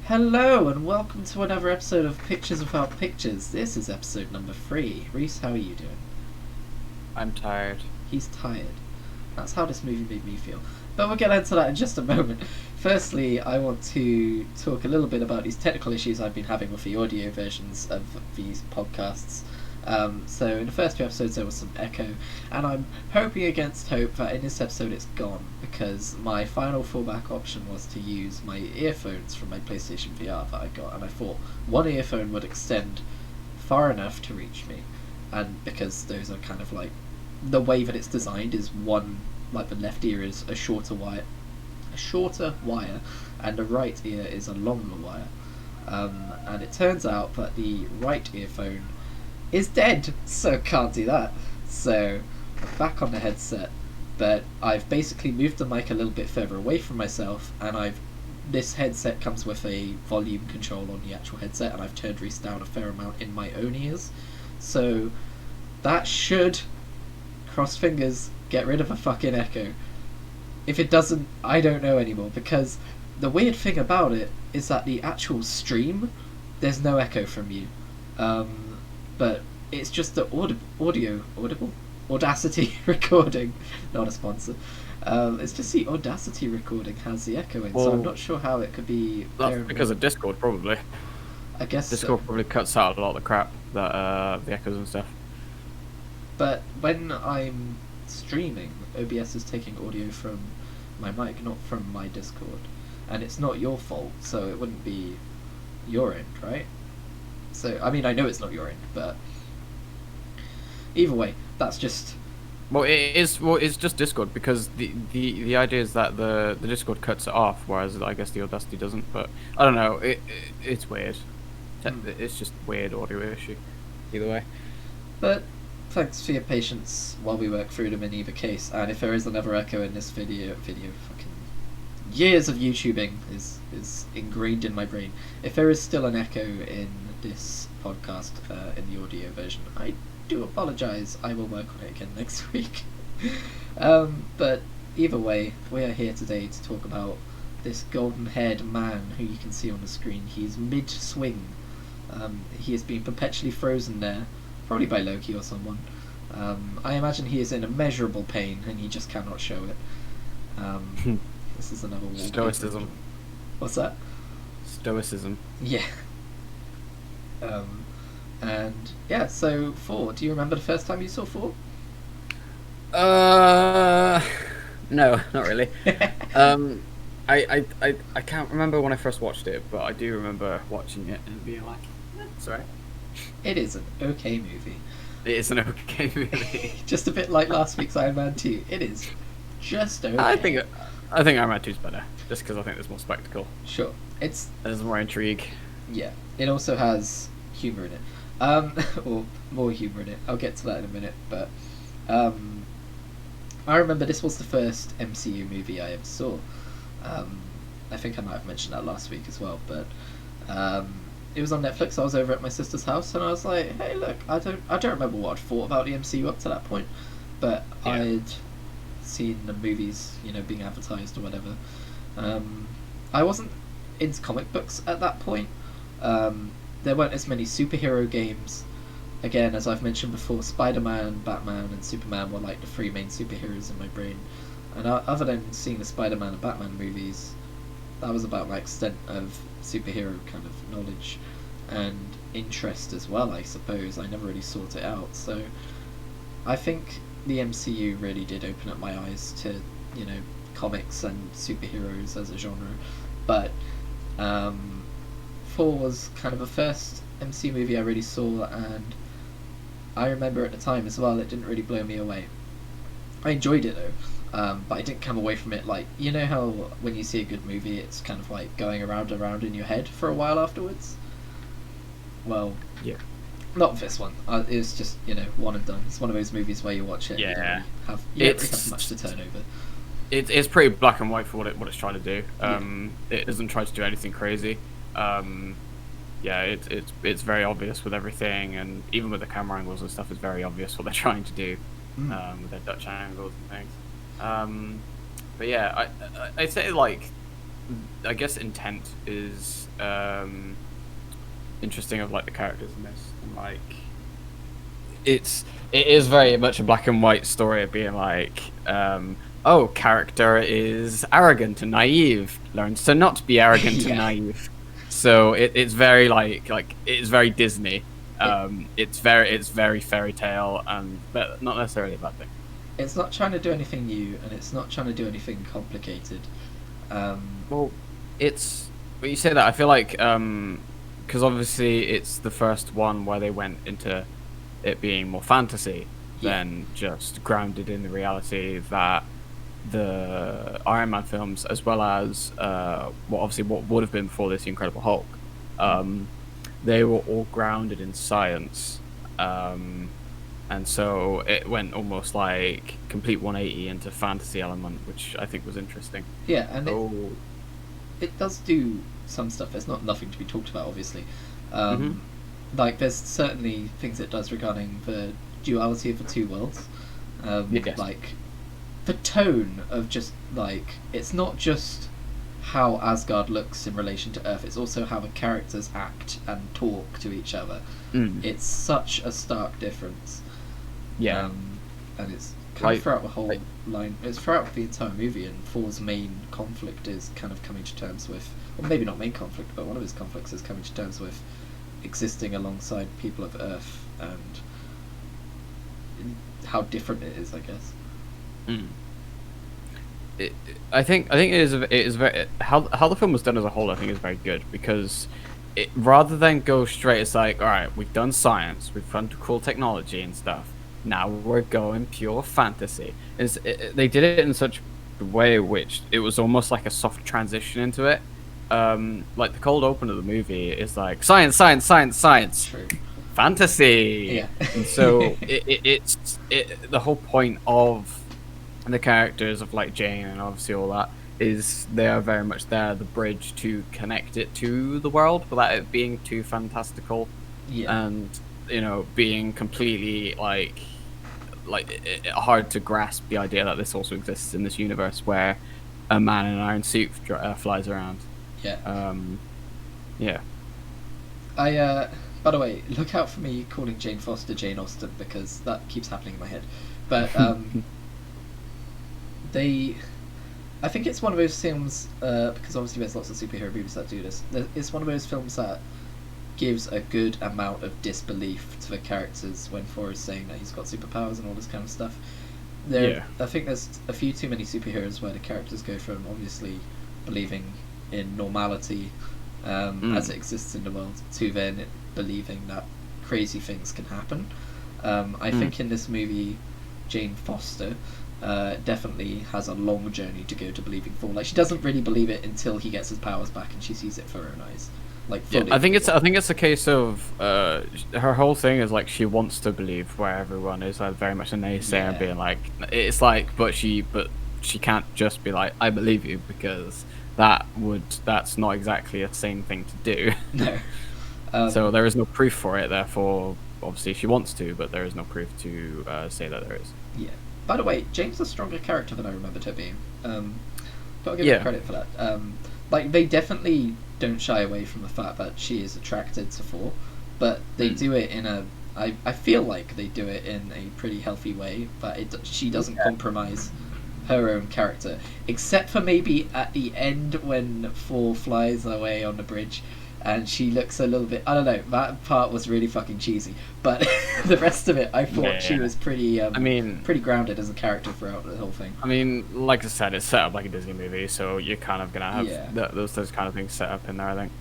Hello and welcome to another episode of Pictures Without Pictures. This is episode number 3. Reese, how are you doing? I'm tired. He's tired. That's how this movie made me feel. But we'll get into that in just a moment. Firstly, I want to talk a little bit about these technical issues I've been having with the audio versions of these podcasts. So in the first 2 episodes there was some echo, and I'm hoping against hope that in this episode it's gone, because my final fallback option was to use my earphones from my PlayStation VR that I got, and I thought one earphone would extend far enough to reach me, and because those are kind of like, the way that it's designed is one, like the left ear is a shorter wire, and the right ear is a longer wire. And it turns out that the right earphone is dead, so can't do that. So I'm back on the headset, but I've basically moved the mic a little bit further away from myself, and this headset comes with a volume control on the actual headset, and I've turned Reese down a fair amount in my own ears. So that should, cross fingers, get rid of a fucking echo. If it doesn't, I don't know anymore, because the weird thing about it is that the actual stream, there's no echo from you. But it's just the Audacity recording, not a sponsor. It's just the Audacity recording has the echo in, so I'm not sure how it could be. That's because of Discord, probably. I guess Discord so. probably cuts out a lot of the crap, that the echoes and stuff. But when I'm streaming, OBS is taking audio from my mic, not from my Discord, and it's not your fault, so it wouldn't be your end, right? So, I mean, I know it's not your end, but either way, that's just... Well, it is. Well, it's just Discord, because the idea is that the Discord cuts it off, whereas I guess the Audacity doesn't. But I don't know. It's weird. It's just weird audio issue. Either way. But thanks for your patience while we work through them in either case. And if there is another echo in this video, fucking years of YouTubing is ingrained in my brain. If there is still an echo in this podcast, in the audio version, I do apologise. I will work on it again next week. But either way, we are here today to talk about this golden-haired man who you can see on the screen. He's mid-swing. He has been perpetually frozen there, probably by Loki or someone. I imagine he is in immeasurable pain and he just cannot show it. This is another wallpaper. Stoicism. What's that? Stoicism. Yeah. And yeah, so Thor. Do you remember the first time you saw Thor? No, not really. I can't remember when I first watched it, but I do remember watching it and being like, sorry. It is an okay movie. It is an okay movie. Just a bit like last week's Iron Man 2. It is just okay. I think Iron Man 2 is better, just because I think there's more spectacle. Sure. There's more intrigue. Yeah. It also has humour in it. Or more humour in it. I'll get to that in a minute, but I remember this was the first MCU movie I ever saw. I think I might have mentioned that last week as well, but it was on Netflix. I was over at my sister's house, and I was like, "Hey, look! I don't remember what I'd thought about the MCU up to that point, but Yeah. I'd seen the movies, being advertised or whatever. I wasn't into comic books at that point. There weren't as many superhero games. Again, as I've mentioned before, Spider-Man, Batman, and Superman were like the 3 main superheroes in my brain. And other than seeing the Spider-Man and Batman movies, that was about my extent of superhero kind of knowledge and interest as well, I suppose. I never really sought it out. So I think the MCU really did open up my eyes to, comics and superheroes as a genre. But Thor was kind of the first MCU movie I really saw, and I remember at the time as well, it didn't really blow me away. I enjoyed it though, but I didn't come away from it like, how when you see a good movie it's kind of like going around and around in your head for a while afterwards? Well, Yeah. not this one. It's just, one and done. It's one of those movies where you watch it and Yeah. you don't really have much to turn over. It's pretty black and white for what it's trying to do. Yeah. It doesn't try to do anything crazy. Yeah, it's very obvious with everything, and even with the camera angles and stuff, it's very obvious what they're trying to do with their Dutch angles and things. But yeah, I'd say like I guess intent is interesting of like the characters in this, and like it is very much a black and white story of being like, oh, character is arrogant and naive, learns to not be arrogant and Yeah. naive. So it's very like it's very Disney. It, It's very fairy tale, and but not necessarily a bad thing. it's not trying to do anything new, and it's not trying to do anything complicated. Um, Well, it's but you say that I feel like because obviously it's the first one where they went into it being more fantasy yeah, than just grounded in the reality that the Iron Man films, as well as what would have been before this, the Incredible Hulk, um, they were all grounded in science, and so it went almost like complete 180 into fantasy element, which I think was interesting. yeah, and So, it does do some stuff. There's not nothing to be talked about, obviously. hmm Um, like there's certainly things it does regarding the duality of the two worlds. yes, Like the tone of just like it's not just how Asgard looks in relation to Earth. It's also how the characters act and talk to each other. mm, It's such a stark difference. yeah, And it's kind like, of throughout the whole like line. It's throughout the entire movie, and Thor's main conflict is kind of coming to terms with, or maybe not main conflict, but one of his conflicts is coming to terms with existing alongside people of Earth and how different it is, I guess. mm. I think it is very how the film was done as a whole. I think is very good because it rather than go straight, it's like all right, we've done science, we've done cool technology and stuff. Now we're going pure fantasy. They did it in such a way which it was almost like a soft transition into it. Like the cold open of the movie is like science, science, science, science, True. fantasy, Yeah. and so the whole point of the characters of like Jane and obviously all that is they are very much there the bridge to connect it to the world without it being too fantastical Yeah. and being completely hard to grasp the idea that this also exists in this universe where a man in an iron suit flies around. Yeah. Yeah. By the way, look out for me calling Jane Foster Jane Austen because that keeps happening in my head. But they, I think it's one of those films because obviously there's lots of superhero movies that do this. It's one of those films that gives a good amount of disbelief to the characters when Thor is saying that he's got superpowers and all this kind of stuff. Yeah. I think there's a few too many superheroes where the characters go from obviously believing in normality as it exists in the world to then believing that crazy things can happen. I think in this movie, Jane Foster definitely has a long journey to go to believing Thor. Like she doesn't really believe it until he gets his powers back and she sees it for her own eyes. Like Yeah, fully. I think it's a case of her whole thing is like she wants to believe where everyone is like very much a naysayer Yeah. being like it's like but she can't just be like I believe you because that's not exactly a sane thing to do. No. So there is no proof for it. Therefore, obviously she wants to, but there is no proof to say that there is. Yeah. By the way, Jane's a stronger character than I remembered her being. Gotta give her credit for that. Like they definitely don't shy away from the fact that she is attracted to Thor, but they do it in a. I feel like they do it in a pretty healthy way, but she doesn't compromise her own character, except for maybe at the end when Thor flies away on the bridge. And she looks a little bit. I don't know. That part was really fucking cheesy, but the rest of it, I thought she was pretty. I mean, pretty grounded as a character throughout the whole thing. I mean, like I said, it's set up like a Disney movie, so you're kind of gonna have those kind of things set up in there. I think.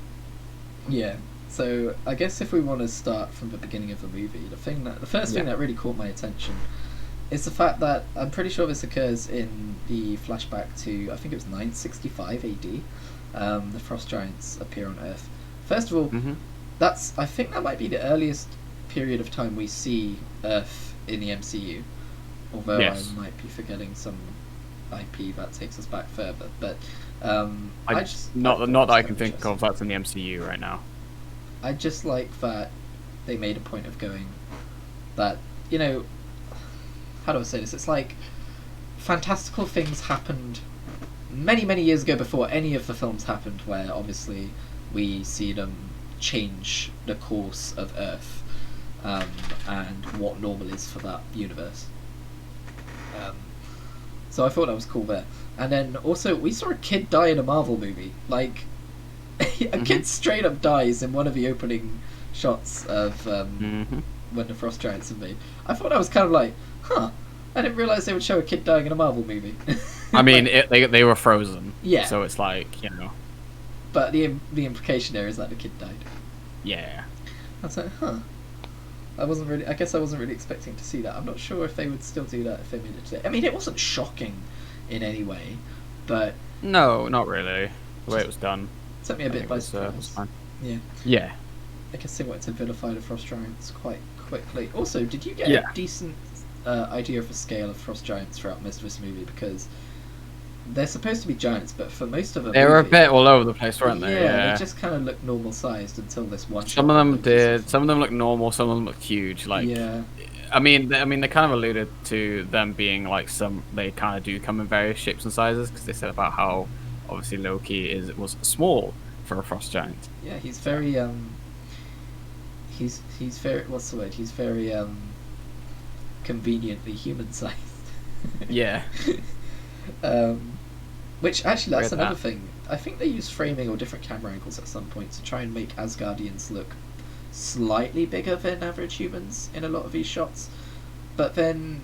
Yeah. So I guess if we want to start from the beginning of the movie, the first thing that really caught my attention is the fact that I'm pretty sure this occurs in the flashback to I think it was 965 AD. The frost giants appear on Earth. First of all, I think that might be the earliest period of time we see Earth in the MCU. Although I might be forgetting some IP that takes us back further, but not that I can think of that's in the MCU right now. I just like that they made a point of going that how do I say this? It's like fantastical things happened many years ago, before any of the films happened, where obviously we see them change the course of Earth, and what normal is for that universe. So I thought that was cool there. And then also we saw a kid die in a Marvel movie. Like a kid straight up dies in one of the opening shots of when the Frost Giants are made. I thought that was kind of like, huh. I didn't realise they would show a kid dying in a Marvel movie. I mean, they were frozen. Yeah. So it's like, you know. But the implication there is that the kid died. Yeah. I was like, huh. I guess I wasn't really expecting to see that. I'm not sure if they would still do that if they made it today. I mean, it wasn't shocking in any way, but No, not really. The way it was done. took me a bit by was surprise. fine. Yeah. Yeah. I guess they wanted to vilify the Frost Giants quite quickly. Also, did you get Yeah. a decent idea of the scale of Frost Giants throughout most of this movie? Because they're supposed to be giants, but for most of them, They were a bit all over the place, weren't they? Yeah, they just kind of looked normal sized until this one. Some of them did. Some of them looked normal. Some of them looked huge. Like, yeah, I mean, they kind of alluded to them being like they kind of do come in various shapes and sizes because they said about how obviously Loki was small for a frost giant. yeah, he's very he's very, what's the word? He's very conveniently human sized. Yeah. Which actually, that's Read another that. thing. I think they use framing or different camera angles at some point to try and make Asgardians look slightly bigger than average humans in a lot of these shots. But then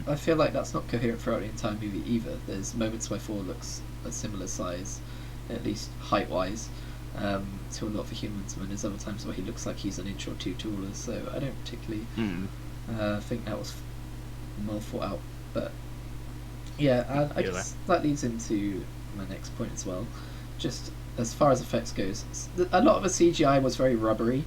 I feel like that's not coherent throughout the entire movie either. There's moments where Thor looks a similar size, at least height-wise, to a lot of the humans, and there's other times where he looks like he's an inch or two taller, so I don't particularly think that was well thought out. But yeah, and I guess that leads into my next point as well. Just as far as effects goes, a lot of the CGI was very rubbery.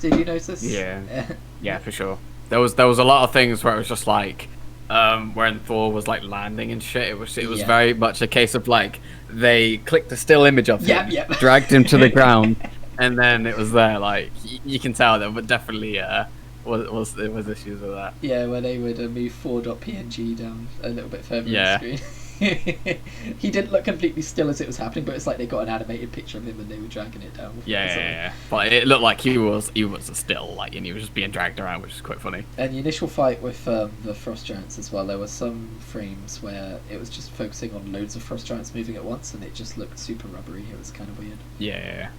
Did you notice? Yeah. Yeah, for sure. There was a lot of things where it was just like when Thor was like landing and shit. It was Yeah. very much a case of like they clicked a still image of him, Yep. dragged him to the ground, and then it was there. Like you can tell there, but definitely was issues with that. Yeah, where they would move Thor.png down a little bit further on the screen. He didn't look completely still as it was happening, but it's like they got an animated picture of him and they were dragging it down. Yeah. But it looked like he was still like, and he was just being dragged around, which is quite funny. And the initial fight with the Frost Giants as well, there were some frames where it was just focusing on loads of Frost Giants moving at once, and it just looked super rubbery. It was kind of weird. Yeah.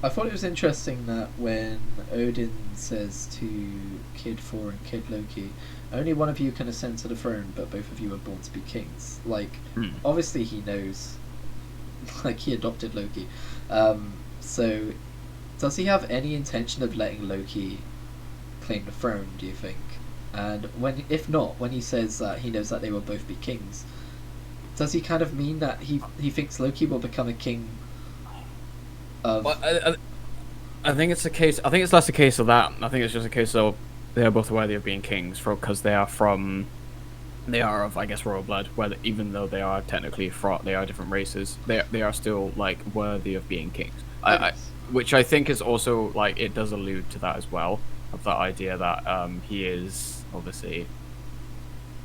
I thought it was interesting that when Odin says to Kid Thor and Kid Loki, only one of you can ascend to the throne, but both of you are born to be kings. Like, obviously he knows, like, he adopted Loki. So, does he have any intention of letting Loki claim the throne, do you think? And if not, when he says that he knows that they will both be kings, does he kind of mean that he thinks Loki will become a king of... Well, I think it's a case. I think it's less a case of that. I think it's just a case of they are both worthy of being kings, because they are of, I guess, royal blood. Even though they are technically they are different races, they are still like worthy of being kings. Which I think is also like it does allude to that as well, of that idea that he is obviously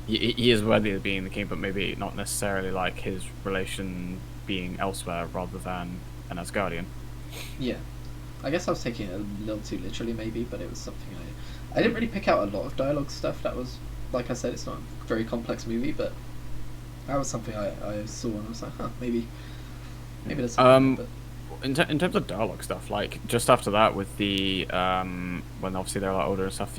he is worthy of being the king, but maybe not necessarily like his relation being elsewhere rather than an Asgardian. Yeah. I guess I was taking it a little too literally, maybe, but it was something I didn't really pick out a lot of dialogue stuff. That was, like I said, it's not a very complex movie, but that was something I saw and I was like, huh, maybe there's something there, but... In terms of dialogue stuff, like just after that with the when obviously they're a lot older and stuff,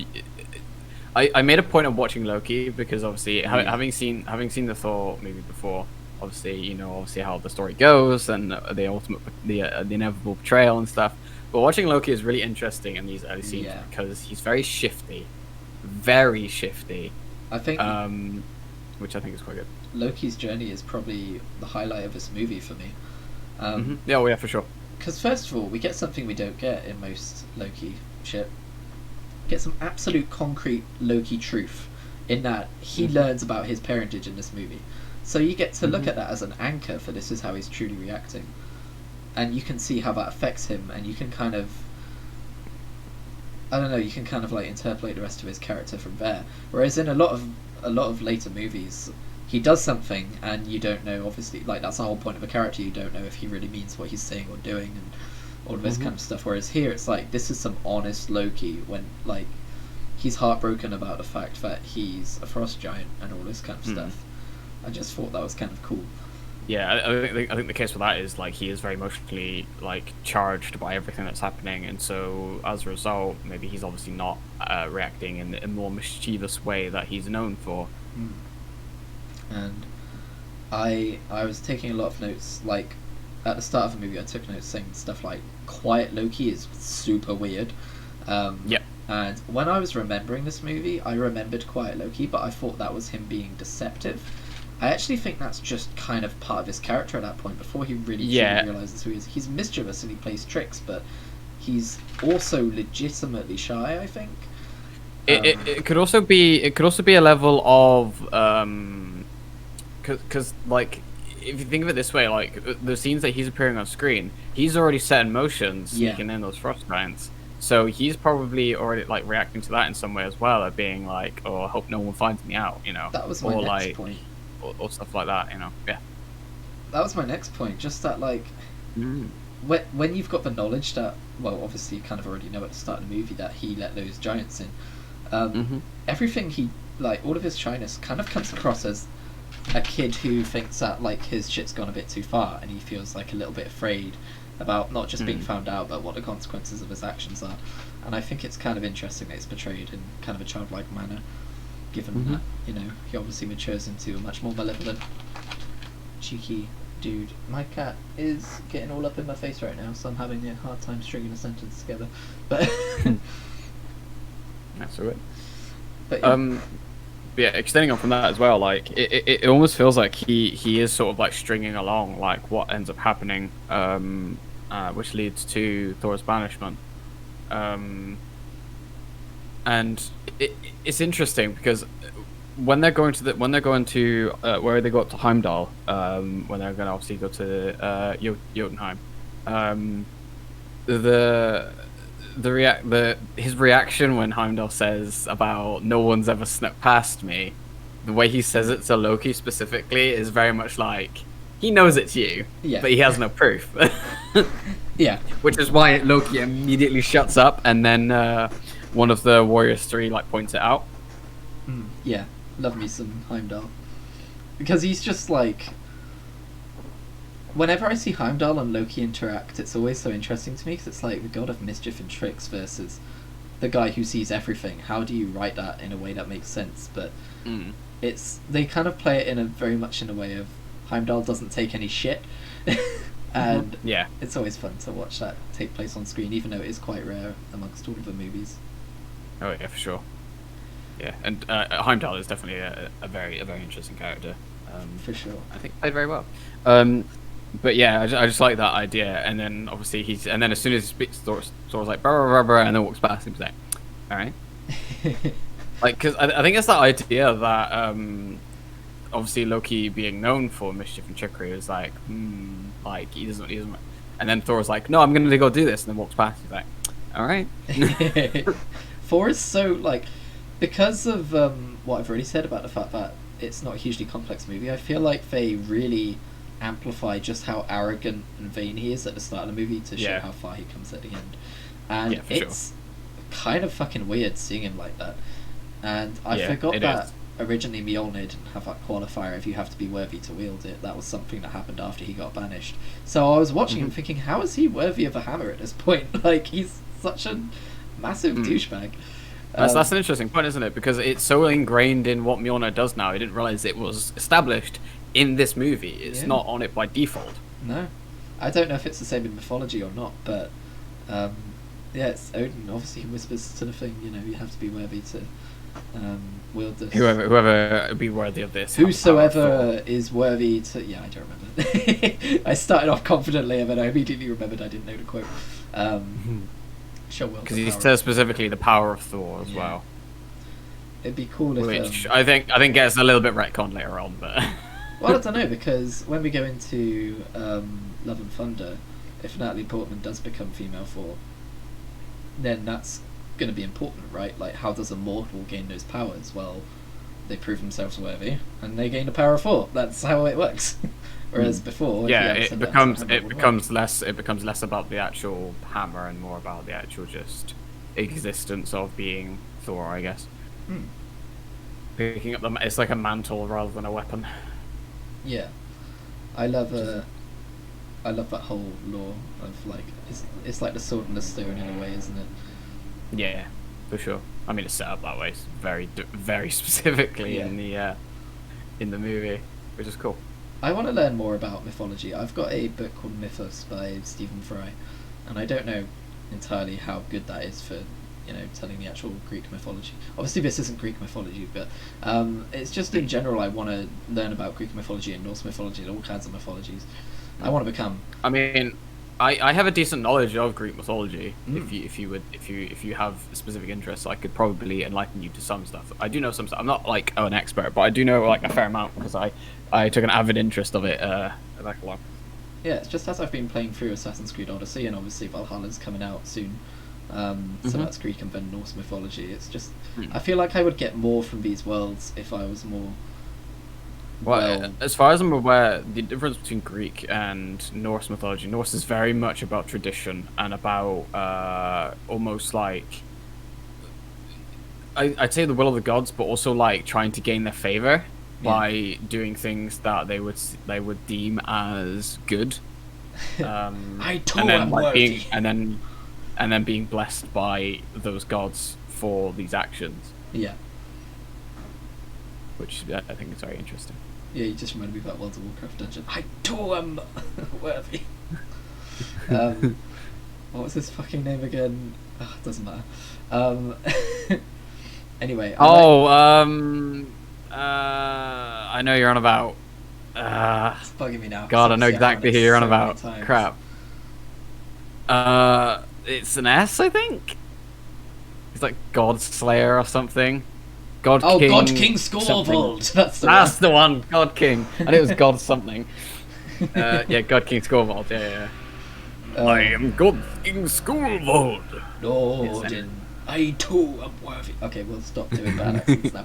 I made a point of watching Loki because obviously having seen the Thor movie before, obviously how the story goes and the inevitable betrayal and stuff. But watching Loki is really interesting in these early scenes because he's very shifty. I think, which I think is quite good. Loki's journey is probably the highlight of this movie for me. Yeah, for sure. Because first of all, we get something we don't get in most Loki shit. Get some absolute concrete Loki truth in that he learns about his parentage in this movie. So you get to look at that as an anchor for this is how he's truly reacting. And you can see how that affects him, and you can kind of... I don't know, you can kind of like interpolate the rest of his character from there. Whereas in a lot of later movies, he does something and you don't know, obviously, like that's the whole point of a character, you don't know if he really means what he's saying or doing and all of this kind of stuff, whereas here it's like this is some honest Loki when like he's heartbroken about the fact that he's a frost giant and all this kind of stuff. I just thought that was kind of cool. Yeah, I think the case for that is like he is very emotionally like charged by everything that's happening, and so as a result, maybe he's obviously not reacting in a more mischievous way that he's known for. And I was taking a lot of notes. Like at the start of the movie, I took notes saying stuff like "Quiet Loki is super weird." Yeah. And when I was remembering this movie, I remembered Quiet Loki, but I thought that was him being deceptive. I actually think that's just kind of part of his character at that point, before he really truly realizes who he is. He's mischievous and he plays tricks, but he's also legitimately shy, I think. It could also be a level of because like if you think of it this way, like the scenes that he's appearing on screen, he's already set in motion sneaking in those frost giants. So he's probably already like reacting to that in some way as well, of being like, "Oh, I hope no one finds me out," you know. That was my next point. Or stuff like that, you know. Yeah. That was my next point. Just that, like, when you've got the knowledge that, well, obviously you kind of already know at the start of the movie that he let those giants in. Everything he, like, all of his shyness kind of comes across as a kid who thinks that like his shit's gone a bit too far, and he feels like a little bit afraid about not just being found out, but what the consequences of his actions are. And I think it's kind of interesting that it's portrayed in kind of a childlike manner, given that, you know, he obviously matures into a much more malevolent, cheeky dude. My cat is getting all up in my face right now, so I'm having a hard time stringing a sentence together. But that's all right. But yeah, extending on from that as well, like it almost feels like he is sort of like stringing along like what ends up happening, which leads to Thor's banishment. And it's interesting because when they're going to where they go up to Heimdall, when they're going to obviously go to Jotunheim, his reaction when Heimdall says about "no one's ever snuck past me," the way he says it to Loki specifically is very much like he knows it's you, but he has no proof. Yeah, which is why Loki immediately shuts up, and then one of the Warriors 3 like points it out. Yeah, love me some Heimdall, because he's just like, whenever I see Heimdall and Loki interact, it's always so interesting to me, because it's like the god of mischief and tricks versus the guy who sees everything. How do you write that in a way that makes sense? But they kind of play it in a very much in a way of Heimdall doesn't take any shit. And it's always fun to watch that take place on screen, even though it is quite rare amongst all of the movies. Oh yeah, for sure. Yeah, and Heimdall is definitely a very interesting character. For sure, I think played very well. But yeah, I just like that idea. And then obviously as soon as he speaks, Thor's like blah, blah, blah, and then walks past and he's like, all right. Like, because I think it's that idea that obviously Loki being known for mischief and trickery is like, like he doesn't. And then Thor's like, no, I'm going to go do this, and then walks past. He's like, all right. Thor is so like, because of what I've already said about the fact that it's not a hugely complex movie, I feel like they really amplify just how arrogant and vain he is at the start of the movie to show how far he comes at the end. And it's kind of fucking weird seeing him like that. And I forgot that originally Mjolnir didn't have that qualifier if you have to be worthy to wield it. That was something that happened after he got banished. So I was watching him thinking, how is he worthy of a hammer at this point? Like, he's such a massive douchebag. That's an interesting point, isn't it? Because it's so ingrained in what Mjolnir does now. I didn't realize it was established in this movie. It's not on it by default. No. I don't know if it's the same in mythology or not, but it's Odin. Obviously he whispers to the thing, you know, you have to be worthy to wield this. Whoever be worthy of this. Whosoever is worthy to... Yeah, I don't remember. I started off confidently, and then I immediately remembered I didn't know the quote. Because he says specifically the power of Thor as well. It'd be cool if... Which I think gets a little bit retconned later on, but... Well, I don't know, because when we go into Love and Thunder, if Natalie Portman does become female Thor, then that's going to be important, right? Like, how does a mortal gain those powers? Well, they prove themselves worthy, and they gain the power of Thor. That's how it works. Whereas before, yeah, if it you becomes understand that, it becomes less it becomes less about the actual hammer and more about the actual just existence of being Thor, I guess. Hmm. Picking up it's like a mantle rather than a weapon. Yeah, I love I love that whole lore of like it's like the sword and the stone in a way, isn't it? Yeah, for sure. I mean, it's set up that way very specifically Yeah. in the movie, which is cool. I want to learn more about mythology. I've got a book called Mythos by Stephen Fry, and I don't know entirely how good that is for, telling the actual Greek mythology. Obviously, this isn't Greek mythology, but it's just in general I want to learn about Greek mythology and Norse mythology and all kinds of mythologies. I want to become. I mean, I have a decent knowledge of Greek mythology. Mm. If you have specific interests, I could probably enlighten you to some stuff. I do know some stuff. I'm not like an expert, but I do know like a fair amount because I took an avid interest of it back along. Yeah, it's just as I've been playing through Assassin's Creed Odyssey, and obviously Valhalla's coming out soon. So that's Greek and then Norse mythology. It's just I feel like I would get more from these worlds if I was more. Well, as far as I'm aware, the difference between Greek and Norse mythology, Norse is very much about tradition and about almost like I'd say the will of the gods, but also like trying to gain their favor by doing things that they would deem as good. I too am worthy. And then being blessed by those gods for these actions. Yeah. Which I think is very interesting. Yeah, you just reminded me of that World of Warcraft dungeon. I too am worthy. What was his fucking name again? Oh, it doesn't matter. Anyway. I know you're on about. It's bugging me now. God, I know exactly who you're on about. Times. Crap. It's an S, I think. It's like God Slayer or something. God King. God King Scorvold. That's the one. God King. And it was God something. Yeah, God King Scorvold. Yeah. I am God King Scorvold. Lord, I too am worthy. Okay, we'll stop doing bad accents now.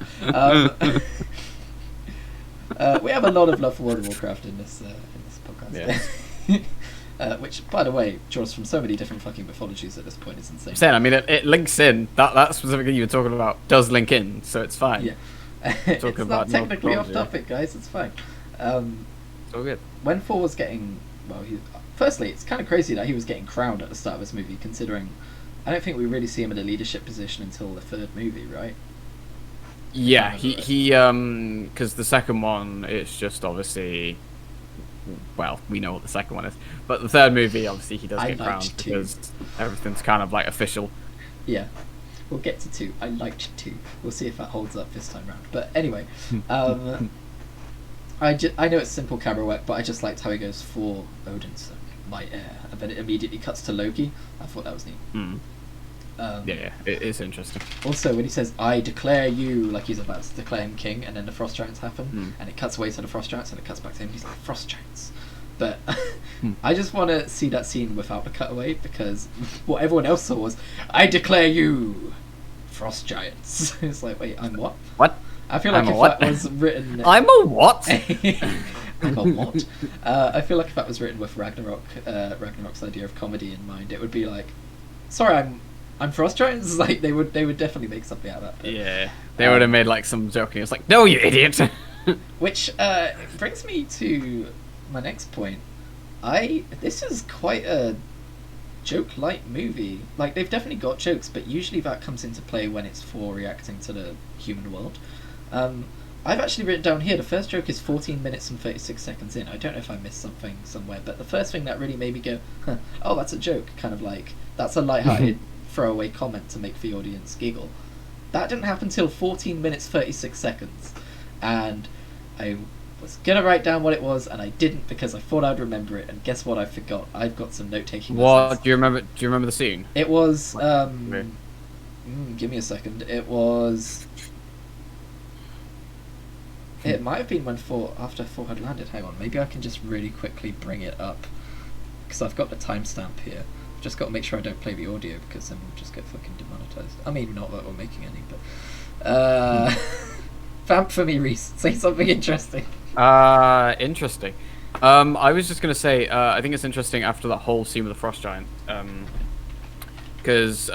We have a lot of love for World of Warcraft in this podcast. Yeah. Which, by the way, draws from so many different fucking mythologies at this point. It's insane. I'm saying, I mean, it links in. That specifically you were talking about does link in, so it's fine. Yeah. It's not technically off topic, guys. It's fine. It's all good. When Thor was getting... Well, firstly, it's kind of crazy that he was getting crowned at the start of this movie, considering... I don't think we really see him in a leadership position until the third movie, right? Yeah, he because the second one, it's just obviously... Well, we know what the second one is, but the third movie, obviously, he does get crowned because everything's kind of like official. Yeah, we'll get to 2. I liked 2. We'll see if that holds up this time round. But anyway, I know it's simple camera work, but I just liked how he goes for Odin's son, my heir, and then it immediately cuts to Loki. I thought that was neat. Yeah, it is interesting. Also, when he says, I declare you, like he's about to declare him king, and then the frost giants happen, and it cuts away to the frost giants, and it cuts back to him, he's like, frost giants. But I just want to see that scene without the cutaway, because what everyone else saw was, I declare you, frost giants. It's like, wait, I'm what? What? I feel like that was written... I'm a what? I'm a what? I feel like if that was written with Ragnarok's idea of comedy in mind, it would be like, sorry, I'm frost giants. Like they would definitely make something out of that. But, yeah, they would have made like some joking. It's like, no, you idiot. Which brings me to my next point. This is quite a joke-light movie. Like they've definitely got jokes, but usually that comes into play when it's Thor reacting to the human world. I've actually written down here the first joke is 14 minutes and 36 seconds in. I don't know if I missed something somewhere, but the first thing that really made me go, oh, that's a joke. Kind of like that's a lighthearted throwaway comment to make the audience giggle. That didn't happen till 14 minutes 36 seconds, and I was gonna write down what it was, and I didn't because I thought I'd remember it. And guess what? I forgot. I've got some note taking. What do you remember? Do you remember the scene? It was. Give me a second. It was. It might have been after Thor had landed. Hang on, maybe I can just really quickly bring it up because I've got the timestamp here. Just got to make sure I don't play the audio because then we'll just get fucking demonetized. I mean, not that we're making any, but Vamp for me, Reese. Say something interesting. Interesting. I was just gonna say, I think it's interesting after that whole scene with the frost giant, because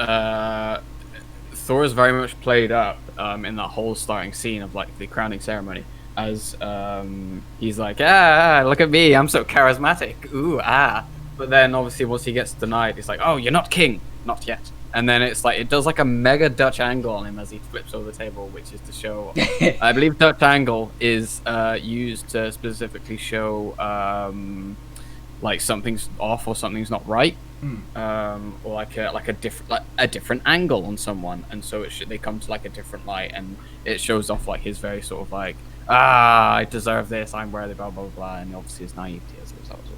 Thor is very much played up in that whole starting scene of like the crowning ceremony, as he's like, look at me, I'm so charismatic, ooh, ah. But then obviously once he gets denied, it's like, oh, you're not king, not yet. And then it's like, it does like a mega Dutch angle on him as he flips over the table, which is to show, I believe Dutch angle is used to specifically show like something's off or something's not right. Or like a different angle on someone, and so they come to like a different light, and it shows off like his very sort of like, I deserve this, I'm worthy, blah blah blah, and obviously his naivety as a result of it.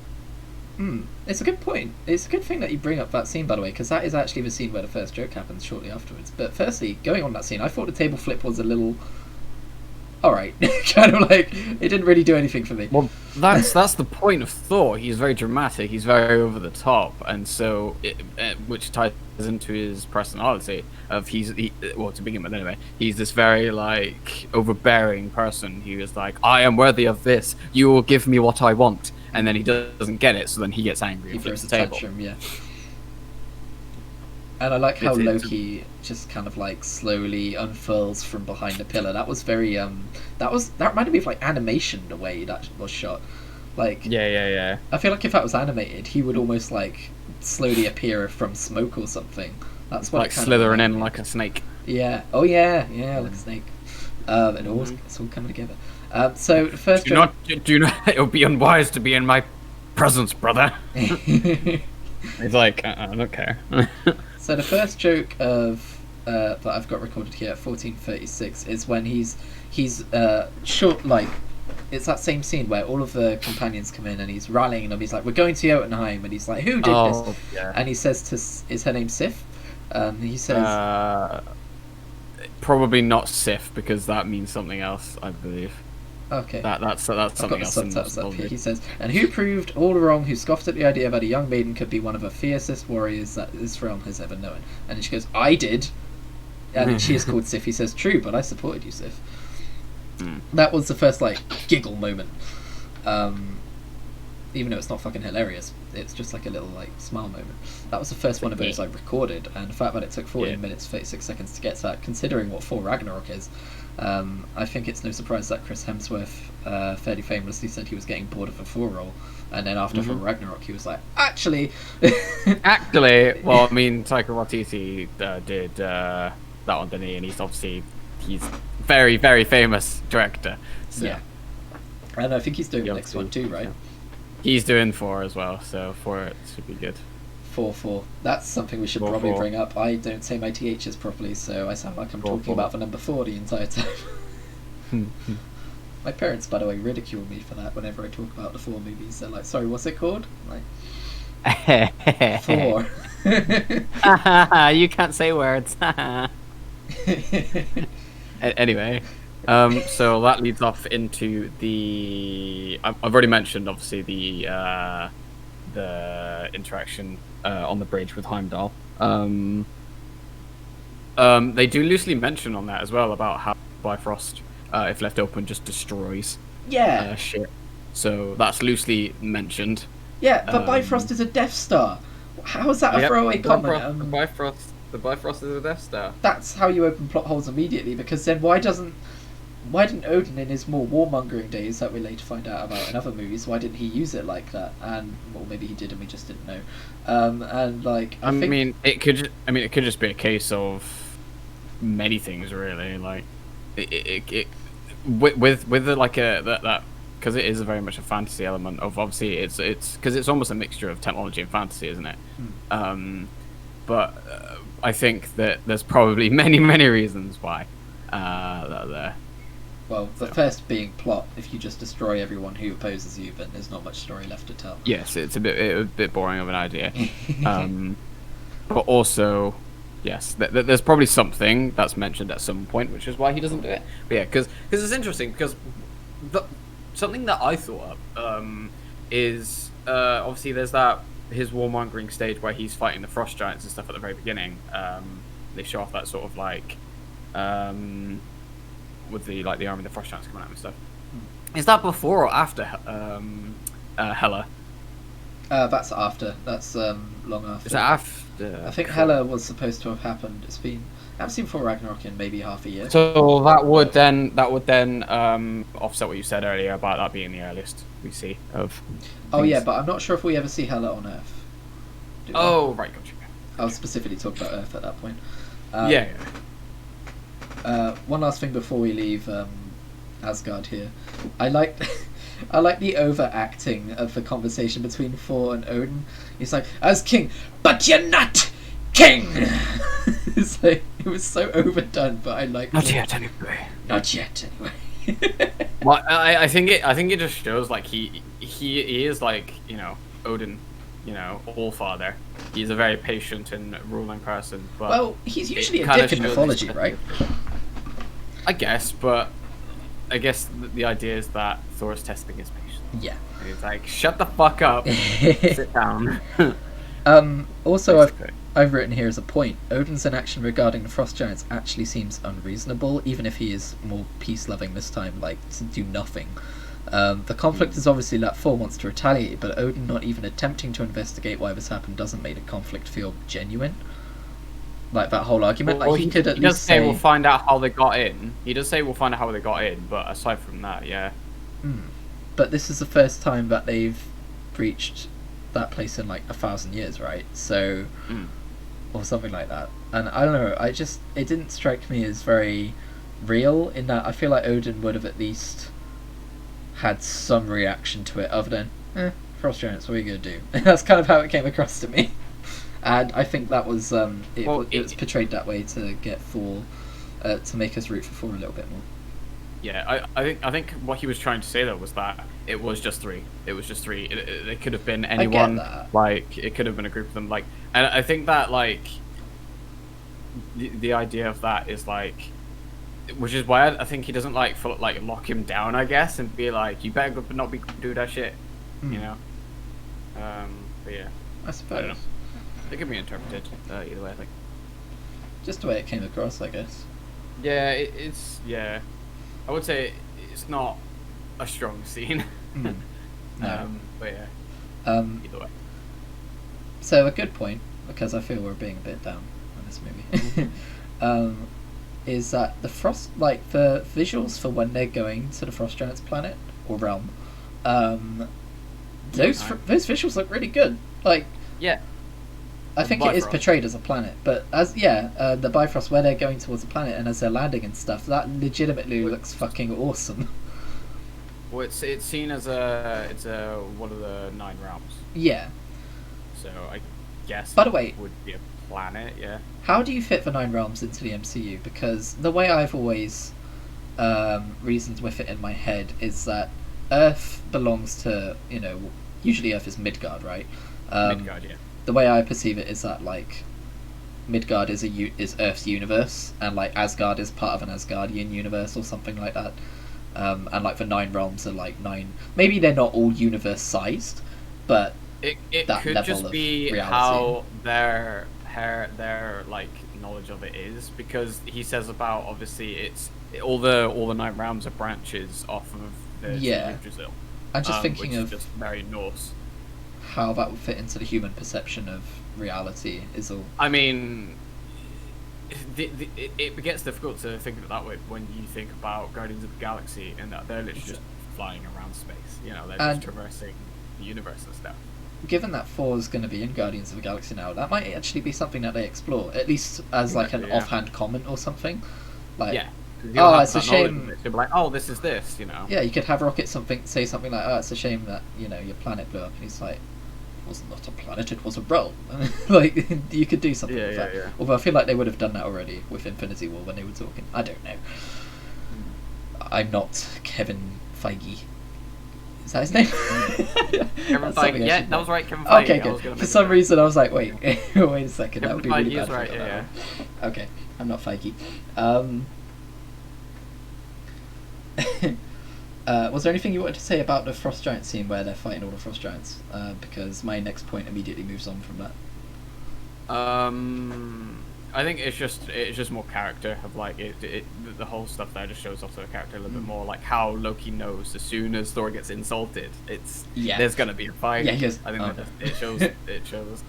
It's a good point. It's a good thing that you bring up that scene, by the way, because that is actually the scene where the first joke happens shortly afterwards. But firstly, going on that scene, I thought the table flip was a little alright. Kind of like, it didn't really do anything for me. Well, that's the point of Thor. He's very dramatic, he's very over the top, and so which ties into his personality of well, to begin with anyway, he's this very like overbearing person who is like, I am worthy of this, you will give me what I want, and then he doesn't get it, so then he gets angry and flips the table. Tantrum, yeah. And I like how Loki just kind of like slowly unfurls from behind a pillar. That was very that reminded me of like animation, the way that was shot. Like, yeah. I feel like if that was animated, he would almost like slowly appear from smoke or something. That's what like slithering in like a snake. Yeah. Oh yeah, like a snake. It's all coming together. So the first do not it would be unwise to be in my presence, brother. He's like, I don't care. So the first joke of that I've got recorded here at 14:36 is when he's short, like, it's that same scene where all of the companions come in and he's rallying them. He's like, we're going to Jotunheim, and he's like, who did this? Yeah. And he says is her name Sif? He says probably not Sif, because that means something else, I believe. Okay. That's something else. Subtitles up here. He says, and who proved all wrong, who scoffed at the idea that a young maiden could be one of the fiercest warriors that this realm has ever known. And then she goes, I did. And then she is called Sif. He says, true, but I supported you, Sif. That was the first, like, giggle moment. Even though it's not fucking hilarious, it's just like a little, like, smile moment. That was the first one of those, like, recorded, and the fact that it took 14 minutes, 36 seconds to get to that, considering what Thor Ragnarok is, I think it's no surprise that Chris Hemsworth fairly famously said he was getting bored of the Thor role, and then after Thor Ragnarok he was like, actually... well, I mean, Taika Waititi did that one, didn't he? And he's very, very famous director. So. Yeah. And I think he's doing the next one too, right? Yeah. He's doing 4 as well, so 4 it should be good. 4. That's something we should probably bring up. I don't say my THs properly, so I sound like I'm talking about the number 4 the entire time. My parents, by the way, ridicule me for that whenever I talk about the 4 movies. They're like, sorry, what's it called? I'm like, 4. You can't say words. Anyway, so that leads off into the... I've already mentioned, obviously, the interaction on the bridge with Heimdall. They do loosely mention on that as well about how Bifrost, if left open, just destroys shit. So that's loosely mentioned. Yeah, but Bifrost is a Death Star. How is that a throwaway comment? The Bifrost is a Death Star. That's how you open plot holes immediately, because then why didn't Odin in his more warmongering days that we later find out about in other movies, why didn't he use it like that? And well, maybe he did and we just didn't know. And like I mean it could just be a case of many things, really. Like with the like that because it is very much a fantasy element of, obviously it's because it's almost a mixture of technology and fantasy, isn't it? But I think that there's probably many reasons why that are there. Well, the first being plot. If you just destroy everyone who opposes you, then there's not much story left to tell. Yes, it's a bit boring of an idea. But also, yes, there's probably something that's mentioned at some point, which is why he doesn't do it. But yeah, because it's interesting, because something that I thought up is obviously there's his warmongering stage where he's fighting the frost giants and stuff at the very beginning. They show off that sort of like with the the army, the frost giants coming at him and stuff. Is that before or after Hela? That's after. That's long after. Is that after? I think Hela was supposed to have happened. I haven't seen before Ragnarok in maybe half a year. So that would then offset what you said earlier about that being the earliest we see of. Oh yeah, but I'm not sure if we ever see Hela on Earth. Oh right, gotcha. I was specifically talking about Earth at that point. Yeah. One last thing before we leave Asgard here. I like the overacting of the conversation between Thor and Odin. He's like, "As king, but you're not king." It's like, it was so overdone, but I like. Not yet, anyway. Not yet, anyway. Well, I think it just shows like he is like, you know, Odin, you know, All-Father. He's a very patient and ruling person, but well, he's usually a dick in mythology, right? I guess, but I guess the idea is that Thor is testing his patience. Yeah. And he's like, shut the fuck up, sit down. Also, I've written here as a point, Odin's inaction regarding the frost giants actually seems unreasonable, even if he is more peace-loving this time, like, to do nothing. The conflict is obviously that Thor wants to retaliate, but Odin not even attempting to investigate why this happened doesn't make the conflict feel genuine. Like, that whole argument, well, like, he could at he least does say say... we'll find out how they got in. He does say we'll find out how they got in, but aside from that, yeah. But this is the first time that they've breached that place in, like, 1,000 years, right? So... or something like that. And I don't know, it didn't strike me as very real, in that I feel like Odin would have at least had some reaction to it, other than, frost giants, what are you going to do? That's kind of how it came across to me. And I think that was, it was portrayed that way to get Thor, to make us root for Thor a little bit more. Yeah, I think what he was trying to say though was that it was just three. It was just three. It could have been anyone. Like, it could have been a group of them. Like, and I think that like the idea of that is like, which is why I think he doesn't like lock him down, I guess, and be like, you better not be do that shit, you know. But yeah, I suppose. I don't know. It could be interpreted either way, I think. Just the way it came across, I guess. Yeah, it's yeah. I would say it's not a strong scene. No. But yeah. Either way. So a good point, because I feel we're being a bit down on this movie, is that the frost, like the visuals for when they're going to the frost giants planet or realm, those visuals look really good. Like, yeah. I think it is portrayed as a planet, but the Bifrost, where they're going towards the planet and as they're landing and stuff, that legitimately looks fucking awesome. Well, it's seen as it's one of the 9 realms. Yeah. So I guess. By the way, it would be a planet, yeah. How do you fit the 9 realms into the MCU? Because the way I've always reasoned with it in my head is that Earth belongs to, you know, usually Earth is Midgard, right? Midgard, yeah. The way I perceive it is that, like, Midgard is Earth's universe, and, like, Asgard is part of an Asgardian universe or something like that. And, like, the 9 realms are, like, 9... Maybe they're not all universe-sized, but it that could level just of be reality. how their like, knowledge of it is, because he says about, obviously, all the 9 realms are branches off of the Yggdrasil. I'm just thinking which of... is just very Norse. How that would fit into the human perception of reality is all. I mean, it gets difficult to think of it that way when you think about Guardians of the Galaxy, and that they're literally just flying around space. You know, they're just traversing the universe and stuff. Given that Thor's going to be in Guardians of the Galaxy now, that might actually be something that they explore, at least as like an offhand comment or something. Like, yeah. Oh, it's a shame. You'll be like, oh, this is this, you know. Yeah, you could have Rocket say something like, "Oh, it's a shame that, you know, your planet blew up," and he's like, "It was not a planet, it was a realm." Like, you could do something with that. Yeah. Although I feel like they would have done that already with Infinity War when they were talking. I don't know. I'm not Kevin Feige. Is that his name? Kevin Feige. Yeah, that was right, Kevin Feige. Okay, good. For some reason, I was like, wait a second. Kevin that would be really bad. Right, yeah. Okay, I'm not Feige. Was there anything you wanted to say about the Frost Giant scene where they're fighting all the Frost Giants? Because my next point immediately moves on from that. I think it's just more character of like the whole stuff there just shows off the character a little bit more, like how Loki knows as soon as Thor gets insulted, there's gonna be a fight. Yeah, he goes, I think "Oh, that no." it shows.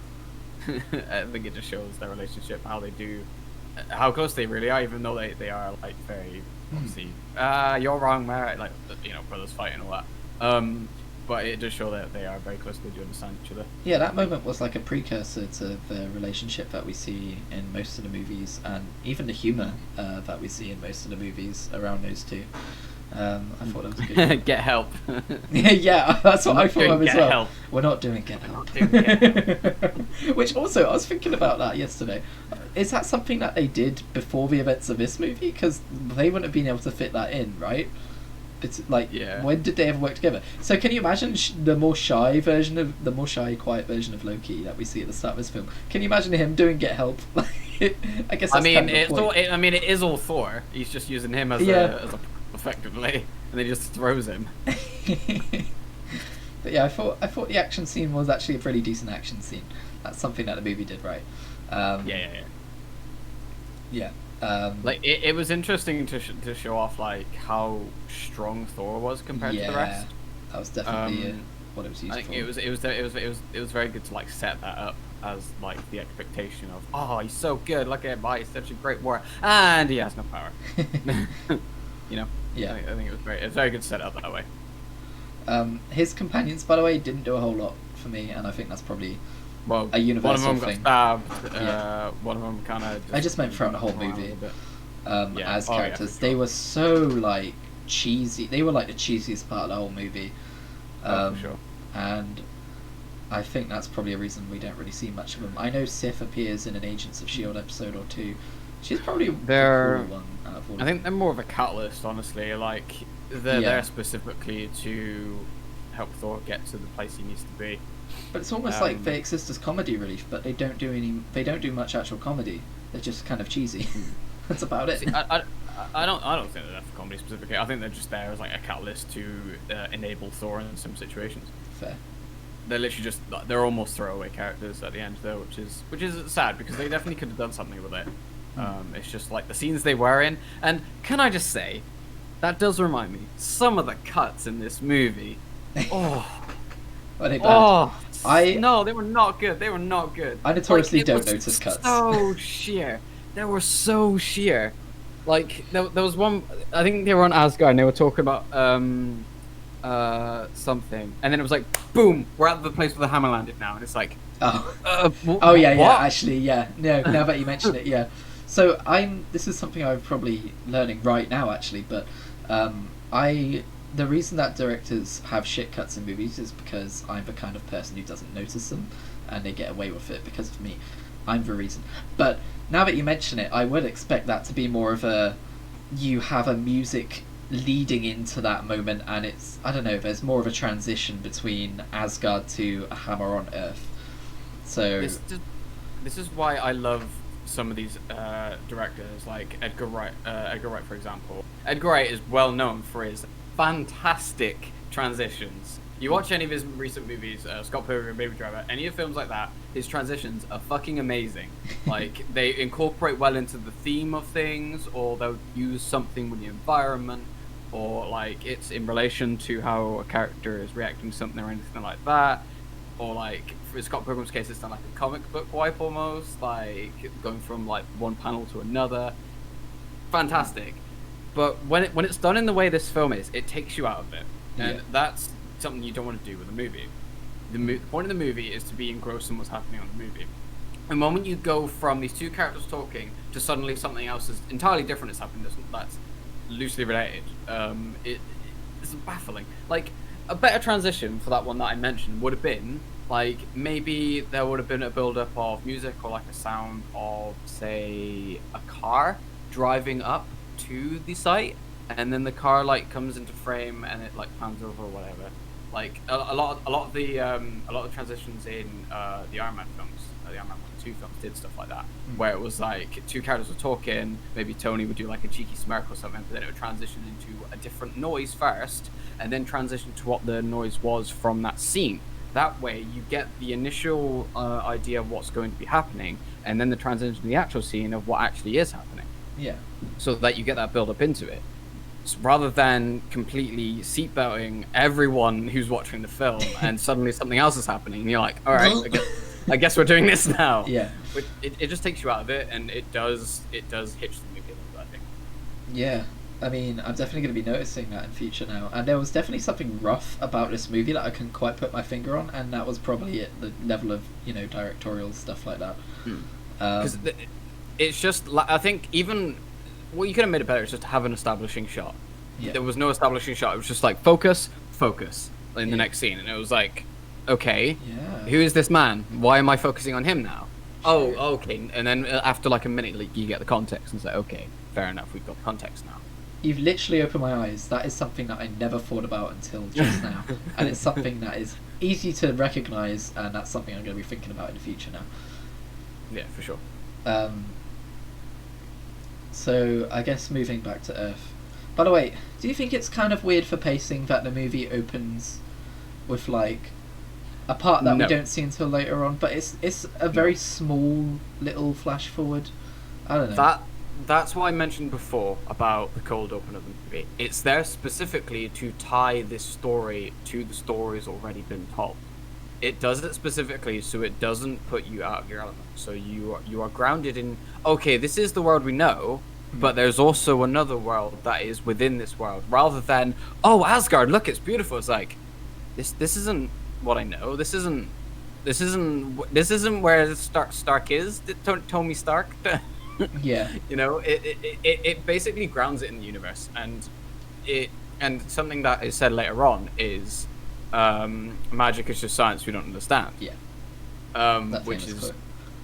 I think it just shows their relationship, how they do, how close they really are, even though they are like very obviously you're wrong, Mary, like brothers fighting and all that. But it does show that they are very close. They do understand each other. Yeah, that moment was like a precursor to the relationship that we see in most of the movies, and even the humour that we see in most of the movies around those two. I thought that was good. Get help. Yeah, that's what I thought of as well. Help. We're not doing get help. Which also, I was thinking about that yesterday. Is that something that they did before the events of this movie? Because they wouldn't have been able to fit that in, right? It's like, when did they ever work together? So can you imagine the more shy, quiet version of Loki that we see at the start of this film? Can you imagine him doing get help? I guess. That's kind of the point. It is all Thor. He's just using him as a effectively, and then he just throws him. But yeah, I thought the action scene was actually a pretty decent action scene. That's something that the movie did right. Yeah. Like it was interesting to show off like how strong Thor was compared to the rest. That was definitely what it was used for. I think it was very good to like set that up as like the expectation of, he's so good, look at him, he's such a great warrior, and he has no power. Yeah. I think it was great. It's very good to set it up that way. His companions, by the way, didn't do a whole lot for me, and I think that's probably a universal thing. One of them got stabbed. One of them kind of. I just meant throughout the whole movie. As characters, they were so like cheesy. They were like the cheesiest part of the whole movie. For sure. And I think that's probably a reason we don't really see much of them. I know Sif appears in an Agents of S.H.I.E.L.D. episode or two. She's probably the cool one out of all. I think they're more of a catalyst, honestly. Like they're there specifically to help Thor get to the place he needs to be. But it's almost like they exist as comedy relief, but they don't do much actual comedy. They're just kind of cheesy. That's about it. See, I don't think they're there for comedy specifically. I think they're just there as like a catalyst to enable Thor in some situations. Fair. They're literally they're almost throwaway characters at the end though, which is sad because they definitely could have done something with it. It's just like the scenes they were in, and can I just say, that does remind me, some of the cuts in this movie. Were they bad? No, they were not good. They were not good. I notoriously don't notice cuts. So sheer. They were so sheer. Like there was one. I think they were on Asgard and they were talking about something, and then it was like, boom, we're at the place where the hammer landed now, and it's like, actually, no, now that you mention it, yeah. So this is something I'm probably learning right now, actually, but the reason that directors have shit cuts in movies is because I'm the kind of person who doesn't notice them, and they get away with it because of me. I'm the reason. But now that you mention it, I would expect that to be more of you have a music leading into that moment, and it's, I don't know, there's more of a transition between Asgard to a hammer on Earth. So this is why I love some of these directors, like Edgar Wright, for example. Edgar Wright is well known for his fantastic transitions. You watch any of his recent movies, Scott Pilgrim, Baby Driver, any of films like that, his transitions are fucking amazing. Like, they incorporate well into the theme of things, or they'll use something with the environment, or like it's in relation to how a character is reacting to something or anything like that. Or like, for Scott Pilgrim's case, it's done like a comic book wipe almost, like going from like one panel to another. Fantastic. But when it's done in the way this film is, it takes you out of it. And that's something you don't want to do with a movie. The point of the movie is to be engrossed in what's happening on the movie. The moment you go from these two characters talking to suddenly something else is entirely different is happening that's loosely related, it's baffling. Like, a better transition for that one that I mentioned would have been, like, maybe there would have been a build-up of music or like a sound of, say, a car driving up to the site, and then the car like comes into frame and it like pans over or whatever. Like a lot of the transitions in the Iron Man films, the Iron Man 1 and 2 films did stuff like that, where it was like two characters were talking, maybe Tony would do like a cheeky smirk or something, but then it would transition into a different noise first, and then transition to what the noise was from that scene. That way, you get the initial idea of what's going to be happening, and then the transition to the actual scene of what actually is happening. Yeah. So that you get that build up into it. So rather than completely seatbelting everyone who's watching the film and suddenly something else is happening, and you're like, all right, I guess we're doing this now. Yeah. But it just takes you out of it, and it does hitch the movie a little bit, I think. Yeah. I mean, I'm definitely going to be noticing that in future now. And there was definitely something rough about this movie that I couldn't quite put my finger on, and that was probably it, the level of, directorial stuff like that. Because it's just, I think, even, well, you could have made it better, it's just to have an establishing shot. Yeah. There was no establishing shot, it was just like, focus, in the next scene. And it was like, okay, who is this man? Why am I focusing on him now? Oh, okay. And then after like a minute, like, you get the context, and it's like, okay, fair enough, we've got context now. You've literally opened my eyes. That is something that I never thought about until just now. And it's something that is easy to recognise, and that's something I'm going to be thinking about in the future now. Yeah, for sure. So, I guess moving back to Earth. By the way, do you think it's kind of weird for pacing that the movie opens with, like, a part that we don't see until later on, but it's a very small little flash forward? I don't know. That's what I mentioned before about the cold open of the movie. It's there specifically to tie this story to the stories already been told. It does it specifically so it doesn't put you out of your element. So you are grounded in, okay, this is the world we know, but there's also another world that is within this world. Rather than, oh, Asgard, look, it's beautiful. It's like, this isn't what I know. This isn't where Stark is. Tony Stark. Yeah. It basically grounds it in the universe, and something that is said later on is magic is just science we don't understand. Yeah. Which is quote.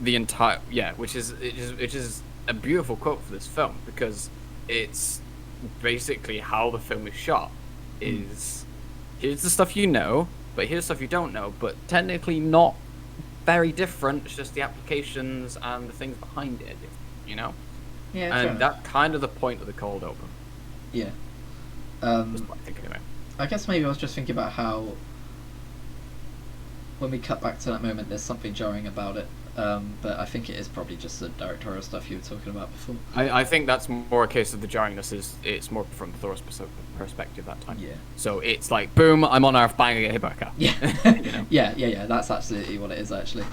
The entire which is a beautiful quote for this film, because it's basically how the film is shot. Is here's the stuff you know, but here's stuff you don't know, but technically not very different. It's just the applications and the things behind it. Yeah, and that's kind of the point of the cold open. Yeah. That's what I think anyway. I guess maybe I was just thinking about how when we cut back to that moment, there's something jarring about it. But I think it is probably just the directorial stuff you were talking about before. I think that's more a case of the jarringness it's more from Thor's perspective that time. Yeah. So it's like, boom, I'm on Earth, bang, I get hit by a car. Yeah. Yeah. That's absolutely what it is, actually.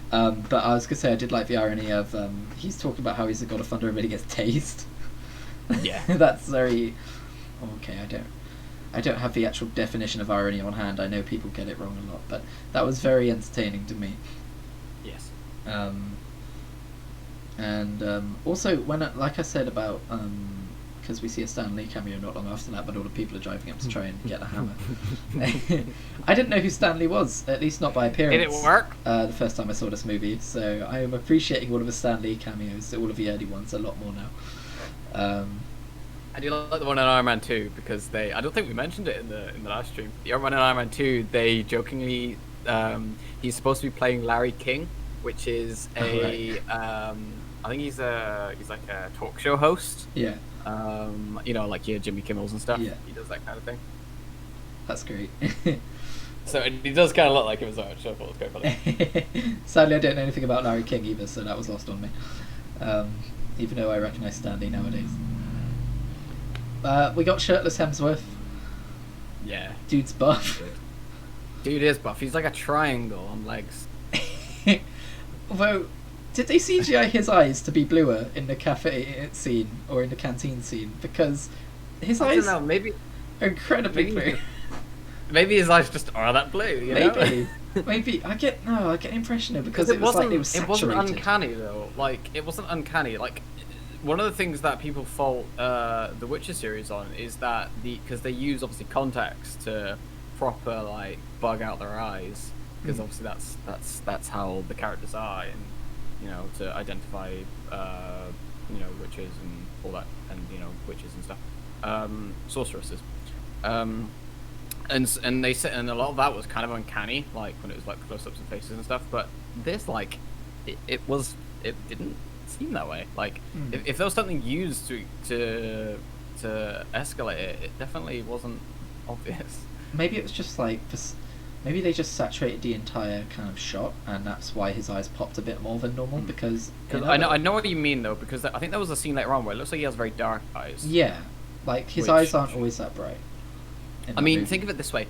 But I was gonna say I did like the irony of he's talking about how he's the god of thunder and then he gets tased. Yeah. That's very okay. I don't have the actual definition of irony on hand. I know people get it wrong a lot, but that was very entertaining to me. Yes. And also when like I said about because we see a Stan Lee cameo not long after that, but all the people are driving up to try and get a hammer. I didn't know who Stan Lee was, at least not by appearance. Did it work? The first time I saw this movie, so I am appreciating all of the Stan Lee cameos, all of the early ones, a lot more now. I do like the one in Iron Man 2 because I don't think we mentioned it in the last stream. The one in Iron Man 2, they jokingly, he's supposed to be playing Larry King, which is I think he's like a talk show host. Yeah. Like your Jimmy Kimmels and stuff. Yeah. He does that kind of thing. That's great. So he does kind of look like him as well, which I thought was quite funny. Sadly, I don't know anything about Larry King either, so that was lost on me. Even though I recognise Stan Lee nowadays. We got shirtless Hemsworth. Yeah. Dude's buff. Dude is buff. He's like a triangle on legs. Although, did they CGI his eyes to be bluer in the cafe scene or in the canteen scene? Because his eyes I don't know, maybe are incredibly blue. Maybe his eyes just are that blue. You know? Maybe I get the impression of because it was like it was saturated. It wasn't uncanny though. Like it wasn't uncanny. Like one of the things that people fault the Witcher series on is that because they use obviously contacts to proper like bug out their eyes, because obviously that's how the characters are, and to identify witches and all that, and witches and stuff, sorceresses, and they said, and a lot of that was kind of uncanny, like when it was like close-ups and faces and stuff. But this, like, it didn't seem that way. Like if there was something used to escalate it, it definitely wasn't obvious. Maybe it was just like maybe they just saturated the entire kind of shot, and that's why his eyes popped a bit more than normal. Because I know what you mean though, because I think there was a scene later on where it looks like he has very dark eyes. yeah, like his eyes aren't always that bright. I mean, think of it this way.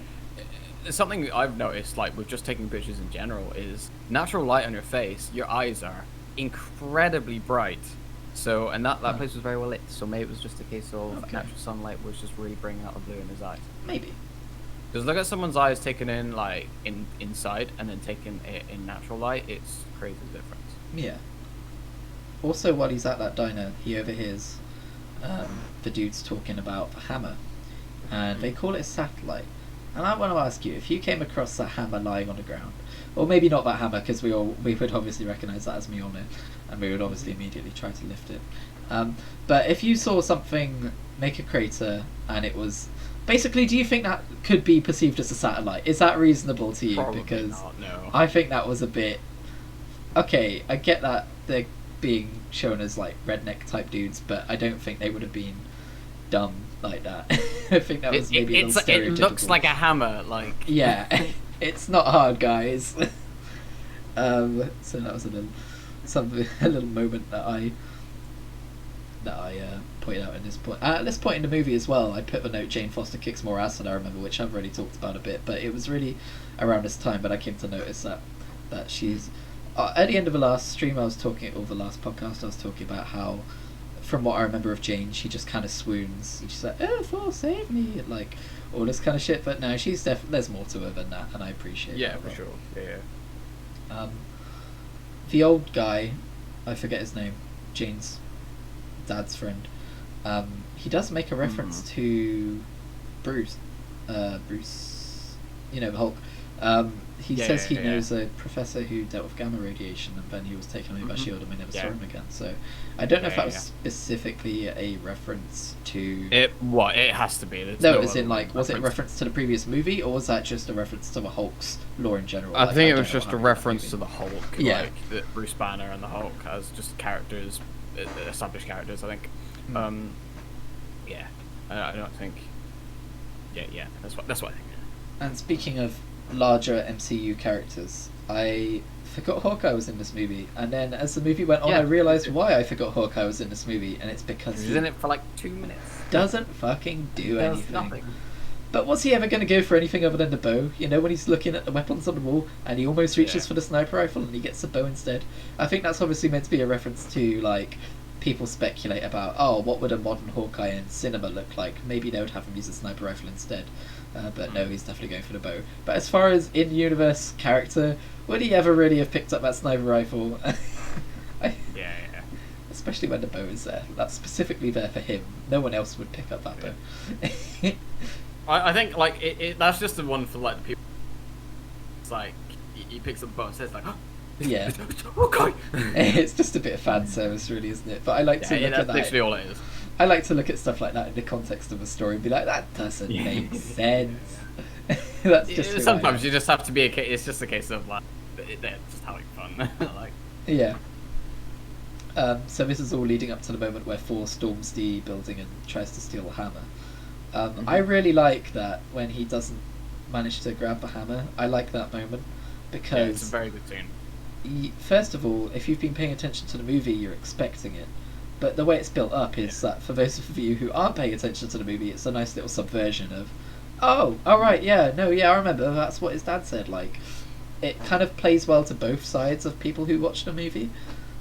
Something I've noticed, like with just taking pictures in general, is natural light on your face. Your eyes are incredibly bright. So, and that place was very well lit. So maybe it was just a case of natural sunlight was just really bringing out the blue in his eyes. Maybe. Because look at someone's eyes taken in like inside and then taken in natural light. It's crazy difference. Yeah. Also, while he's at that diner, he overhears the dudes talking about the hammer, and they call it a satellite. And I want to ask you, if you came across that hammer lying on the ground, or maybe not that hammer, because we would obviously recognise that as Mjolnir, and we would obviously immediately try to lift it. But if you saw something make a crater, and it was... Basically, do you think that could be perceived as a satellite? Is that reasonable to you? Probably because not, no. I think that was a bit... Okay, I get that they're being shown as like redneck type dudes, but I don't think they would have been dumb like that. I think that was maybe a little stereotypical. It looks like a hammer, like... Yeah, it's not hard, guys. So that was a little moment that I pointed out in this point. At this point in the movie as well, I put the note Jane Foster kicks more ass than I remember, which I've already talked about a bit, but it was really around this time that I came to notice that she's... at the end of the last stream, or the last podcast, I was talking about how, from what I remember of Jane, she just kind of swoons. And she's like, "Oh, Thor, save me!" And like all this kind of shit. But no, she's there's more to her than that, and I appreciate. Yeah, that for sure. Yeah. The old guy, I forget his name, Jane's dad's friend. He does make a reference to Bruce. Bruce, the Hulk. He says he knows a professor who dealt with gamma radiation, and then he was taken away by S.H.I.E.L.D. and we never saw him again. So I don't know if that was specifically a reference to... It has to be. No, as in, like, was it a reference to the previous movie, or was that just a reference to the Hulk's lore in general? I think it was just a reference to the Hulk. Yeah. Like, the Bruce Banner and the Hulk as just characters, established characters, I think. Yeah. I don't think... Yeah, that's what I think. And speaking of larger MCU characters, I forgot Hawkeye was in this movie, and then as the movie went on, I realised why I forgot Hawkeye was in this movie, and it's because he's in it for like 2 minutes. Doesn't fucking do anything. Nothing. But was he ever going to go for anything other than the bow? When he's looking at the weapons on the wall, and he almost reaches for the sniper rifle, and he gets the bow instead. I think that's obviously meant to be a reference to, like, people speculate about, what would a modern Hawkeye in cinema look like? Maybe they would have him use a sniper rifle instead. But no, he's definitely going for the bow. But as far as in-universe character, would he ever really have picked up that sniper rifle? Yeah. Especially when the bow is there. That's specifically there for him. No one else would pick up that bow. I think, like, that's just the one for, like, the people. It's like, he picks up the bow and says, like, yeah. Okay. It's just a bit of fan service, really, isn't it? But I like to look at that. That's literally all it is. I like to look at stuff like that in the context of a story and be like, that doesn't make sense. That's just sometimes you just have to be it's just a case of like they're just having fun. Like, yeah. So this is all leading up to the moment where Thor storms the building and tries to steal the hammer. I really like that when he doesn't manage to grab the hammer. I like that moment because it's a very good scene. First of all, if you've been paying attention to the movie, you're expecting it. But the way it's built up is that for those of you who aren't paying attention to the movie, it's a nice little subversion of, I remember, that's what his dad said. Like, it kind of plays well to both sides of people who watch the movie.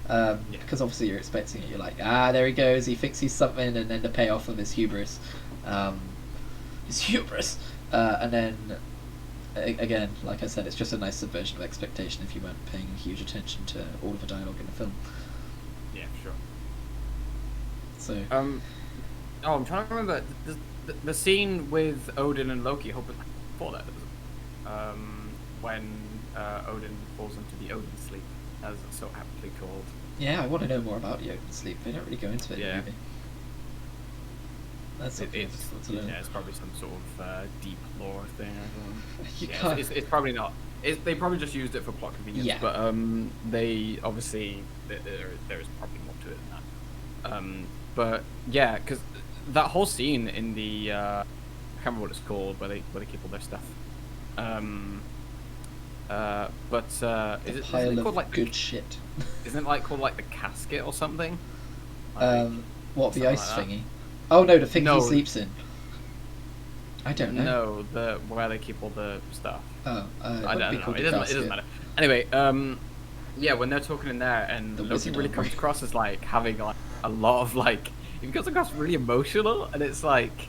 Because obviously you're expecting it. You're like, there he goes, he thinks he's something, and then the payoff of his hubris. And then, again, like I said, it's just a nice subversion of expectation if you weren't paying huge attention to all of the dialogue in the film. Yeah, sure. So. I'm trying to remember the scene with Odin and Loki. Hoping before that, when Odin falls into the Odin sleep, as it's so aptly called. Yeah, I want to know more about the Odin sleep. They don't really go into it in the movie. That's it's probably some sort of deep lore thing. It's probably not. They probably just used it for plot convenience. Yeah. But they obviously there is probably more to it than that. But yeah, because that whole scene in the I can't remember what it's called, where they keep all their stuff. Isn't Pile it called of like good shit. isn't it like called like the casket or something? Like, What, the something ice like that. thingy? Oh no, the thing he No, sleeps in. I don't know. no, the where they keep all the stuff. Oh, it I wouldn't be don't know. called It the doesn't. It casket. doesn't matter. Anyway, yeah, when they're talking in there, and The Loki wizard really armor. comes across as like having like a lot of like, he comes across really emotional, and it's like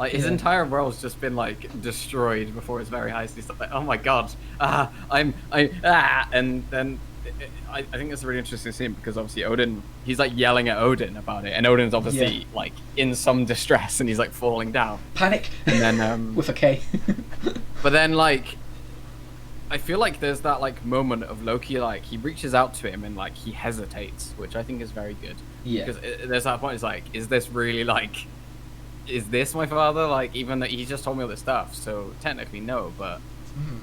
his Yeah. entire world's just been like destroyed before his very eyes. He's like, oh my god, and then I think it's a really interesting scene because obviously Odin, he's like yelling at Odin about it, and Odin's obviously like in some distress, and he's like falling down. Panic. And then with a K. but then like I feel like there's that like moment of Loki, like he reaches out to him and like he hesitates, which I think is very good. Yeah. Because there's that point. It's like, is this really like, is this my father? Like, even though he just told me all this stuff, so technically no. But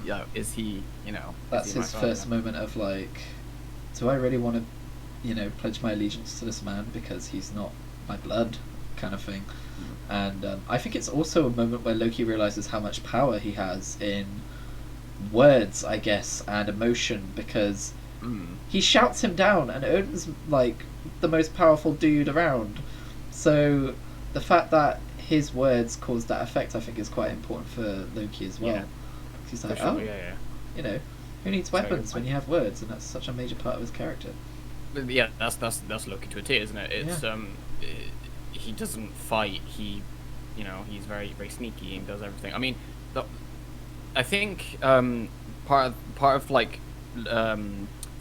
you know, is he? You know, That's is he my his father? first moment of like, do I really want to, pledge my allegiance to this man because he's not my blood, kind of thing. And I think it's also a moment where Loki realizes how much power he has in words, I guess, and emotion, because he shouts him down, and Odin's like the most powerful dude around. So the fact that his words caused that effect, I think, is quite important for Loki as well. Yeah. He's For like, sure, oh, yeah. who needs Sorry, weapons when you have words, and that's such a major part of his character. But yeah, that's Loki to a T, isn't it? It's he doesn't fight. He, he's very very sneaky and does everything. I mean, I think part of like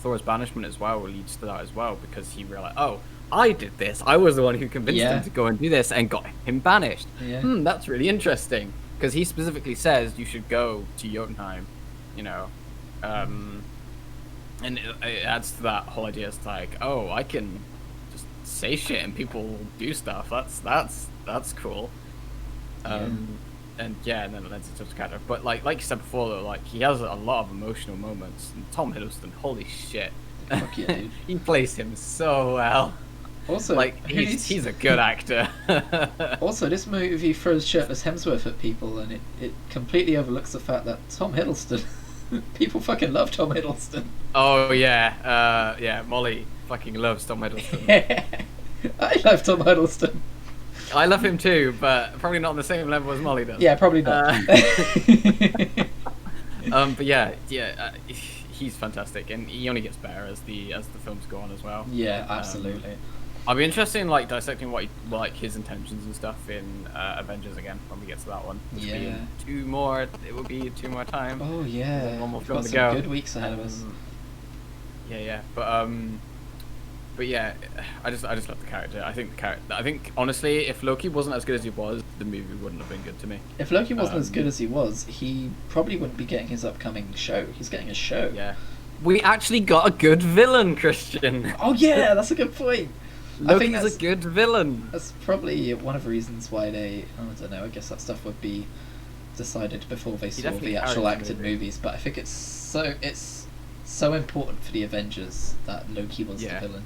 Thor's banishment as well leads to that as well, because he realized, oh, I did this. I was the one who convinced him to go and do this and got him banished. Yeah. That's really interesting, because he specifically says you should go to Jotunheim, and it adds to that whole idea. It's like, oh, I can just say shit and people will do stuff. That's cool. And then it lends itself to character. But like you said before, though, like he has a lot of emotional moments. And Tom Hiddleston, holy shit, Fuck yeah, dude. he plays him so well. Also, Like he's a good actor. Also, this movie throws shirtless Hemsworth at people, and it completely overlooks the fact that Tom Hiddleston. People fucking love Tom Hiddleston. Oh yeah, Molly fucking loves Tom Hiddleston. I love Tom Hiddleston. I love him too, but probably not on the same level as Molly does. Yeah, probably not. But yeah, he's fantastic, and he only gets better as the films go on as well. Yeah, absolutely. I'll be interested in like dissecting what his intentions and stuff in Avengers again when we get to that one. Which will be in it will be 2 more time. Oh yeah, There's one more we've film got to some go. good weeks ahead of us. Yeah, but yeah, I just love the character. I think honestly, if Loki wasn't as good as he was, the movie wouldn't have been good to me. If Loki wasn't as good as he was, he probably wouldn't be getting his upcoming show. He's getting a show. Yeah, we actually got a good villain, Christian. Oh yeah, that's a good point. Loki's a good villain. That's probably one of the reasons why I don't know, I guess that stuff would be decided before they saw the actual acted movies, but I think it's so important for the Avengers that Loki was the villain.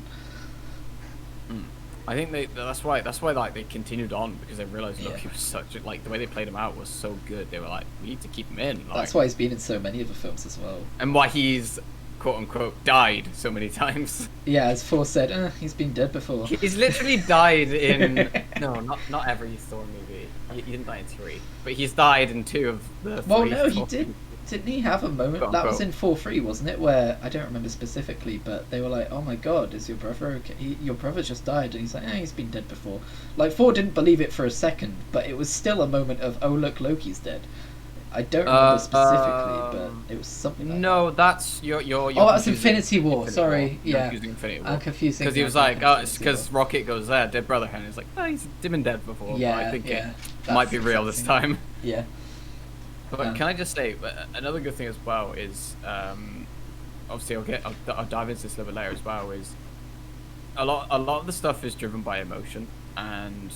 I think that's why like they continued on, because they realized Loki was such the way they played him out was so good. They were like, we need to keep him in. Like, that's why he's been in so many of the films as well. And why he's quote unquote died so many times. Yeah, as Thor said, he's been dead before. He's literally died in not every Thor movie. He didn't die in 3, but he's died in 2 of the 3. Well, no, he Thor did. Didn't he have a moment? Quote, that was unquote. in 4-3, wasn't it? Where I don't remember specifically, but they were like, "Oh my God, is your brother okay? Your brother just died," and he's like, "He's been dead before." Like Thor didn't believe it for a second, but it was still a moment of, "Oh look, Loki's dead." I don't remember specifically, but it was something. Like No, that's you're oh, that's confusing Infinity War. Sorry, You're yeah, confusing Infinity War. I'm confusing. Because he was like, oh, it's because Rocket goes there, dead brother, and he's like, oh, he's been dead before. Yeah, but I think yeah, it might be real this time. Yeah. But can I just say another good thing as well is, obviously I'll dive into this a little bit later as well. Is a lot of the stuff is driven by emotion, and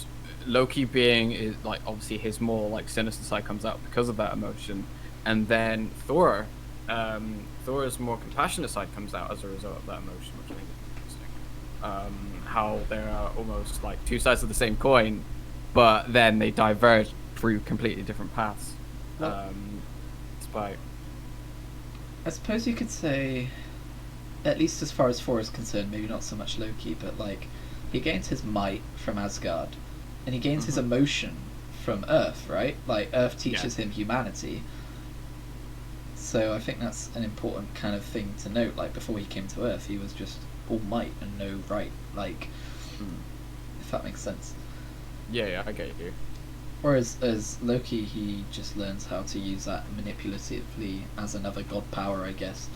Loki being like obviously his more like sinister side comes out because of that emotion, and then Thor's more compassionate side comes out as a result of that emotion, which I think is interesting. How there are almost like 2 sides of the same coin, but then they diverge through completely different paths. Despite I suppose you could say, at least as far as Thor is concerned, maybe not so much Loki, but like he gains his might from Asgard, and he gains his emotion from Earth, right? Like Earth teaches him humanity. So I think that's an important kind of thing to note. Like before he came to Earth, he was just all might and no right. Like, if that makes sense. Yeah, I get you. Whereas as Loki, he just learns how to use that manipulatively as another god power, I guess.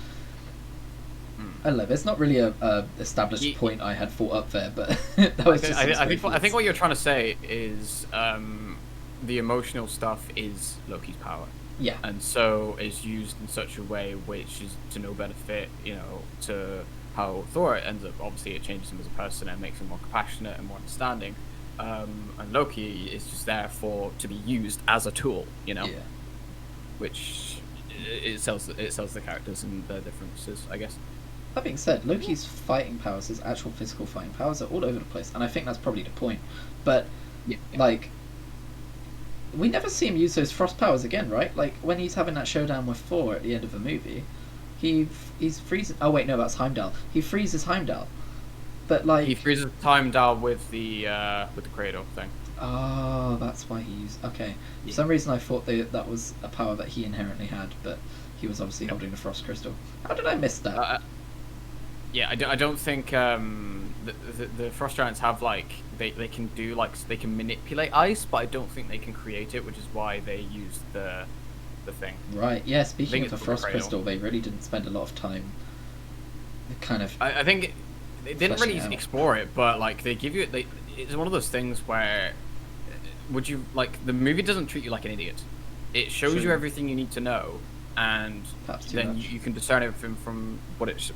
I don't know. There's not really a established point I had thought up there, but that was just. I think what you're trying to say is the emotional stuff is Loki's power. Yeah. And so is used in such a way which is to no benefit, to how Thor ends up. Obviously, it changes him as a person and makes him more compassionate and more understanding. And Loki is just there to be used as a tool, Yeah. Which it sells the characters and their differences, I guess. That being said, Loki's fighting powers, his actual physical fighting powers, are all over the place, and I think that's probably the point. But like, we never see him use those frost powers again, right? Like when he's having that showdown with Thor at the end of the movie, he's freezing. Oh wait, no, that's Heimdall. He freezes Heimdall, but like he freezes Heimdall with the cradle thing. Oh, that's why he used. Okay, for some reason I thought that was a power that he inherently had, but he was obviously holding the frost crystal. How did I miss that? Yeah, I don't think the frost giants have like they can do like they can manipulate ice, but I don't think they can create it, which is why they use the thing. Right. Yeah. Speaking of the frost crystal, they really didn't spend a lot of time. Kind of. I think they didn't really explore it, but like they give you it's one of those things where would you like the movie doesn't treat you like an idiot. It shows you everything you need to know, and then you can discern everything from what it.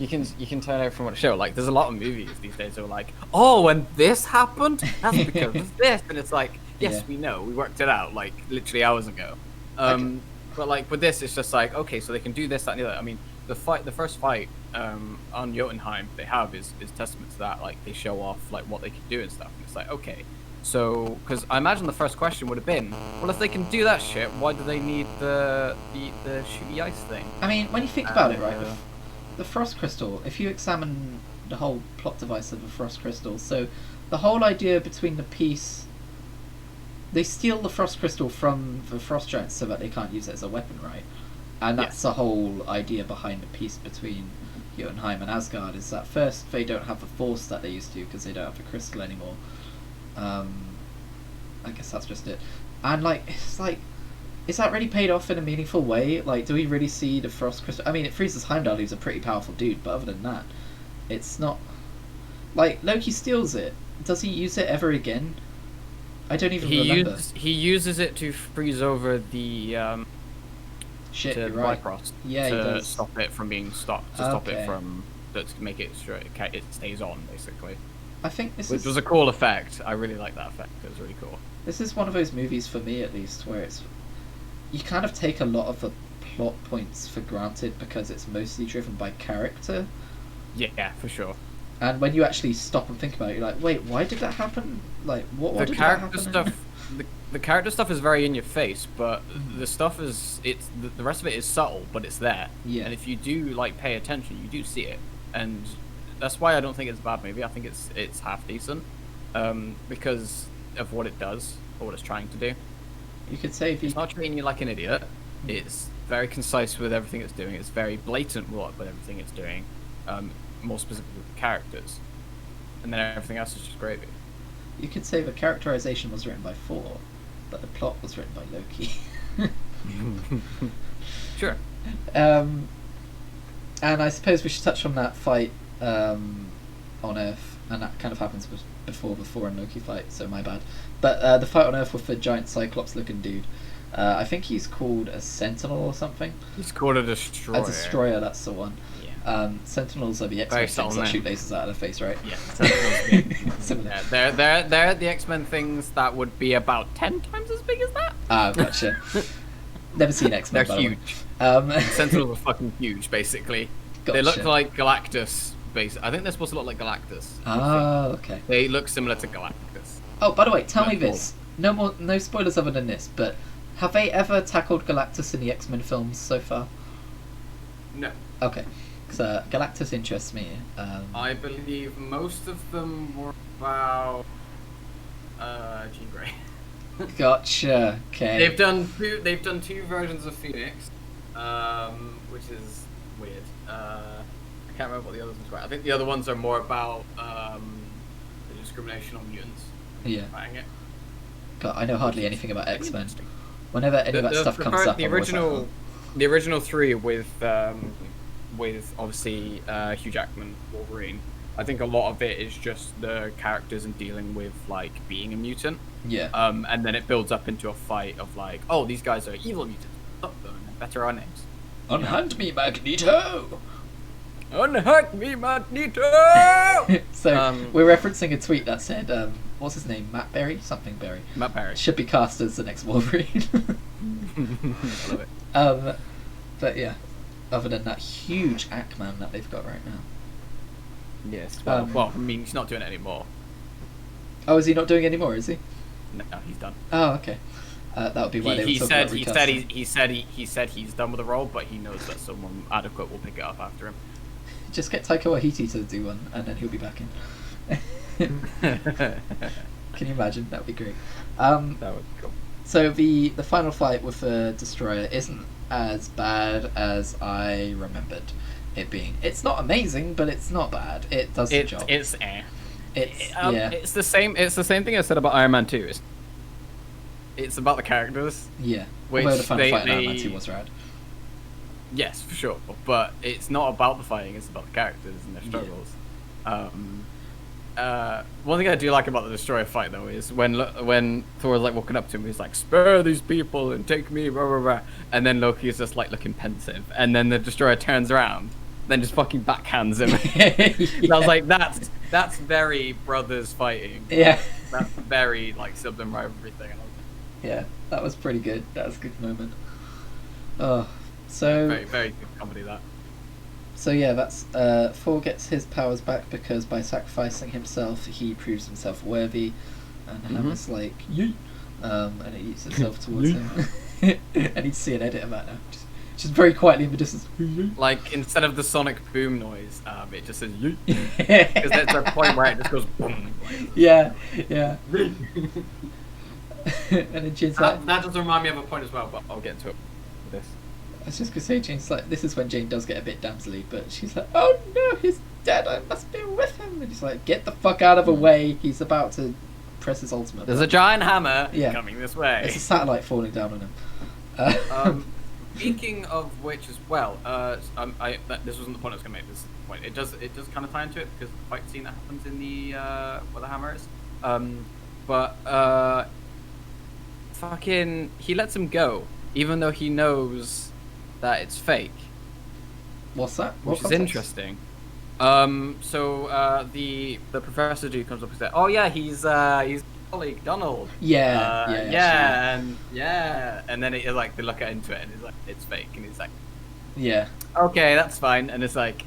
You can turn out from what it shows. Like, there's a lot of movies these days that are like, oh, when this happened, that's because of this, and it's like, yes, we know, we worked it out, like, literally hours ago. But like with this, it's just like, okay, so they can do this, that, and the other. I mean, the first fight on Jotunheim they have is testament to that. Like, they show off like what they can do and stuff, and it's like, okay. So, because I imagine the first question would have been, well, if they can do that shit, why do they need the shooty ice thing? I mean, when you think about it, right, the frost crystal, if you examine the whole plot device of the frost crystal, so the whole idea between the piece, they steal the frost crystal from the frost giants so that they can't use it as a weapon, right? And that's the whole idea behind the peace between Jotunheim and Asgard, is that first they don't have the force that they used to because they don't have the crystal anymore. I guess that's just it. And like, it's like, is that really paid off in a meaningful way? Like, do we really see the frost crystal? I mean, it freezes Heimdall, who's a pretty powerful dude, but other than that, it's not. Like, Loki steals it. Does he use it ever again? I don't even remember. He uses it to freeze over the shit. To You're right. Bifrost, yeah, to stop it from being stopped. To stop it from to make it straight. It stays on basically. I think this which was a cool effect. I really like that effect. It was really cool. This is one of those movies for me, at least, where it's you kind of take a lot of the plot points for granted because it's mostly driven by character. Yeah, for sure. And when you actually stop and think about it, you're like, wait, why did that happen? Like, what the did character that happen? stuff? The character stuff is very in your face, but the stuff is the rest of it is subtle, but it's there. Yeah. And if you do like pay attention, you do see it, and that's why I don't think it's a bad movie. I think it's half decent, because of what it does or what it's trying to do. You could say if it's not treating you like an idiot. It's very concise with everything it's doing. It's very blatant with everything it's doing. More specifically with the characters, and then everything else is just gravy. You could say the characterization was written by Thor, but the plot was written by Loki. Sure. And I suppose we should touch on that fight on Earth, and that kind of happens before the Thor and Loki fight, so my bad. But the fight on Earth with the giant Cyclops-looking dude, I think he's called a Sentinel or something. He's called a Destroyer. A Destroyer, that's the one. Yeah. Sentinels are the X-Men things that shoot lasers out of their face, right? Yeah. Sentinels, yeah. They're the X-Men things that would be about 10 times as big as that. Ah, gotcha. Never seen X-Men. They're huge. Sentinels are fucking huge, basically. Gotcha. They look like Galactus. I think they're supposed to look like Galactus. Oh, okay. They look similar to Galactus. Oh, by the way, tell me this. No spoilers other than this, but have they ever tackled Galactus in the X-Men films so far? No. Okay, because Galactus interests me. I believe most of them were about Jean Grey. Gotcha. Okay. They've done two versions of Phoenix, which is weird. I can't remember what the others were. I think the other ones are more about the discrimination on mutants. Yeah. Fighting it. God, I know hardly anything about X-Men. Whenever any of that stuff comes up, the I'm always like, original, oh. the original three with obviously Hugh Jackman, Wolverine. I think a lot of it is just the characters and dealing with like being a mutant. Yeah. And then it builds up into a fight of like, oh, these guys are evil mutants. Stop them and better our names. Unhunt me, Magneto! Unhunt me, Magneto! So, we're referencing a tweet that said, what's his name? Matt Berry? Something Berry. Matt Berry. Should be cast as the next Wolverine. I love it. But yeah, other than that huge Ackman that they've got right now. Yes. Well, I mean, he's not doing it anymore. Oh, is he not doing it anymore, is he? No, he's done. Oh, okay. That would be why they were talking about recasting. He said he's done with the role, but he knows that someone adequate will pick it up after him. Just get Taika Waititi to do one, and then he'll be back in. Can you imagine? That would be great. That would be cool. So the final fight with the Destroyer isn't as bad as I remembered it being. It's not amazing, but it's not bad. It does the job. It's eh. Yeah. It's the same. It's the same thing I said about Iron Man 2. It's about the characters. Yeah. Which Although the final fight in Iron Man 2 was rad. Yes, for sure. But it's not about the fighting. It's about the characters and their struggles. Yeah. One thing I do like about the Destroyer fight though is when Thor's like walking up to him, he's like, "Spare these people and take me," blah blah blah, and then Loki's just like looking pensive, and then the Destroyer turns around, then just fucking backhands him. Yeah. And I was like, that's very brothers fighting. Yeah. That's very like sibling rivalry thing. Yeah, that was pretty good. That was a good moment. Oh, so Very very good comedy that. So yeah, that's Thor gets his powers back because by sacrificing himself, he proves himself worthy, and Hammer's like, yeet, and it eats itself towards him. I need to see an edit of that now. Just very quietly in the distance. Like instead of the sonic boom noise, it just says yeet. Because there's a point where it just goes boom. Yeah, yeah. And then Jane's like, that does remind me of a point as well, but I'll get to it with this. I was just gonna say, Jane's like, this is when Jane does get a bit damselly, but she's like, oh no, he's dead, I must be with him. And he's like, get the fuck out of the way, he's about to press his ultimate. There's a giant hammer coming this way. It's a satellite falling down on him. Speaking of which as well, this wasn't the point I was gonna make, this point. It does kind of tie into it, because the fight scene that happens in the, where the hammer is. Fucking, he lets him go, even though he knows that it's fake. What's that? Which is interesting. So the professor dude comes up and says, "Oh yeah, he's colleague Donald." Yeah. And then it like they look into it and it's like it's fake, and he's like, yeah, okay, that's fine. And it's like,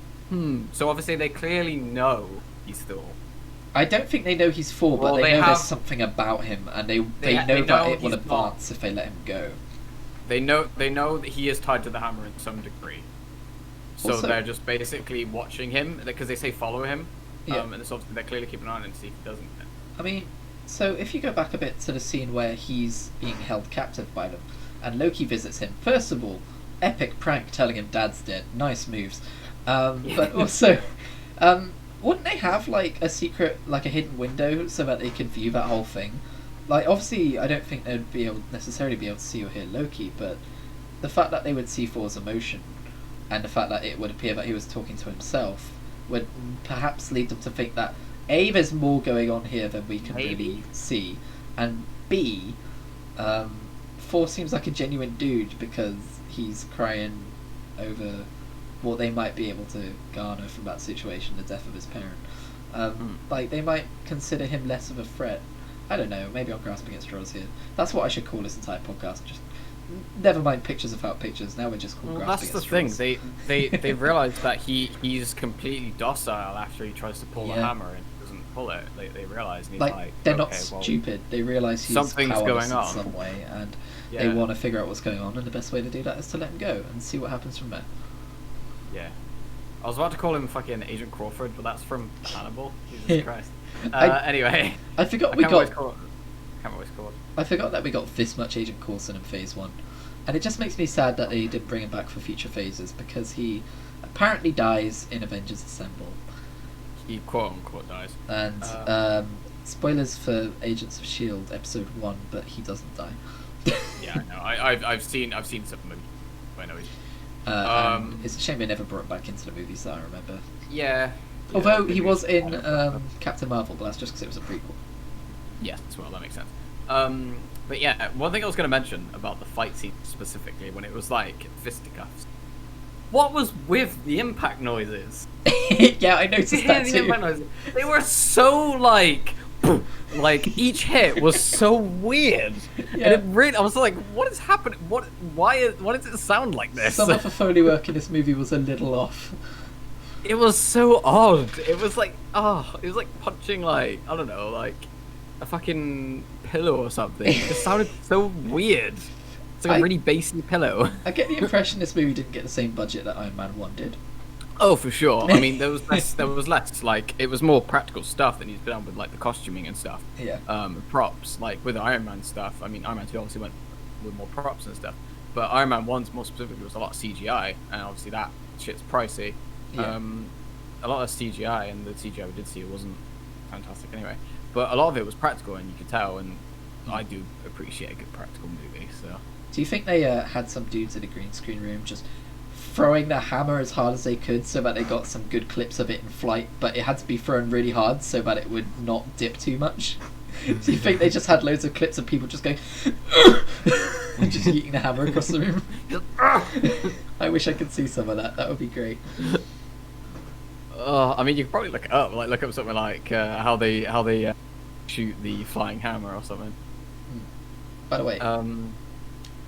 so obviously they clearly know he's Thor. I don't think they know he's Thor, but they know there's something about him, and they know that it will advance if they let him go. They know that he is tied to the hammer in some degree. So also, they're just basically watching him, because they say follow him. Yeah. And it's obviously they're clearly keeping an eye on him to see if he doesn't. I mean, so if you go back a bit to the scene where he's being held captive by them, and Loki visits him, first of all, epic prank telling him dad's dead. Nice moves. But also, wouldn't they have like a secret, like a hidden window, so that they could view that whole thing? Like, obviously, I don't think they'd necessarily be able to see or hear Loki, but the fact that they would see Thor's emotion, and the fact that it would appear that he was talking to himself, would perhaps lead them to think that A, there's more going on here than we can really see, and B, Thor seems like a genuine dude because he's crying over what they might be able to garner from that situation, the death of his parent. Like, they might consider him less of a threat. I don't know, maybe I'm grasping at straws here. That's what I should call this entire podcast. Just never mind pictures without pictures. Now we're just called grasping at straws. That's the thing. They've realised that he's completely docile after he tries to pull the hammer and doesn't pull it. They realise, and he's like they're not stupid. They realise he's something's powerless going on in some way, and they want to figure out what's going on. And the best way to do that is to let him go and see what happens from there. Yeah. I was about to call him fucking Agent Crawford, but that's from Hannibal. Jesus Yeah. Christ. I- Anyway. I forgot I we can't always got. call it. I can't always call it. I forgot that we got this much Agent Coulson in Phase 1. And it just makes me sad that they didn't bring him back for future phases, because he apparently dies in Avengers Assemble. He quote unquote dies. And, spoilers for Agents of S.H.I.E.L.D. Episode 1, but he doesn't die. Yeah, I know. I've seen some of them. I know he's... and it's a shame they never brought him back into the movies that I remember. Yeah. Although he maybe was it's in kind of- Captain Marvel, but that's just because it was a prequel. Yes, well, that makes sense. But yeah, one thing I was going to mention about the fight scene specifically, when it was like fisticuffs. What was with the impact noises? Yeah, I noticed that The too. impact noises. They were so like each hit was so weird. Yeah. And it really, I was like, what is happening? Why does it sound like this? Some of the Foley work in this movie was a little off. It was so odd. It was like, it was like punching like, I don't know, like a fucking pillow or something. It just sounded so weird. It's like a really bassy pillow. I get the impression this movie didn't get the same budget that Iron Man 1 did. Oh, for sure. I mean, there was less, like, it was more practical stuff that needs to be done with, like, the costuming and stuff. Yeah. Props. Like, with Iron Man stuff, I mean, Iron Man 2 obviously went with more props and stuff. But Iron Man 1's more specifically was a lot of CGI, and obviously that shit's pricey. Yeah. A lot of CGI, and the CGI we did see, it wasn't fantastic anyway. But a lot of it was practical, and you could tell, and I do appreciate a good practical movie, so... Do you think they had some dudes in a green screen room just throwing the hammer as hard as they could so that they got some good clips of it in flight, but it had to be thrown really hard so that it would not dip too much? Do you think they just had loads of clips of people just going and just yeeting the hammer across the room? I wish I could see some of that. That would be great. I mean, you could probably look it up. Like, look up something like how they shoot the flying hammer or something. By the way,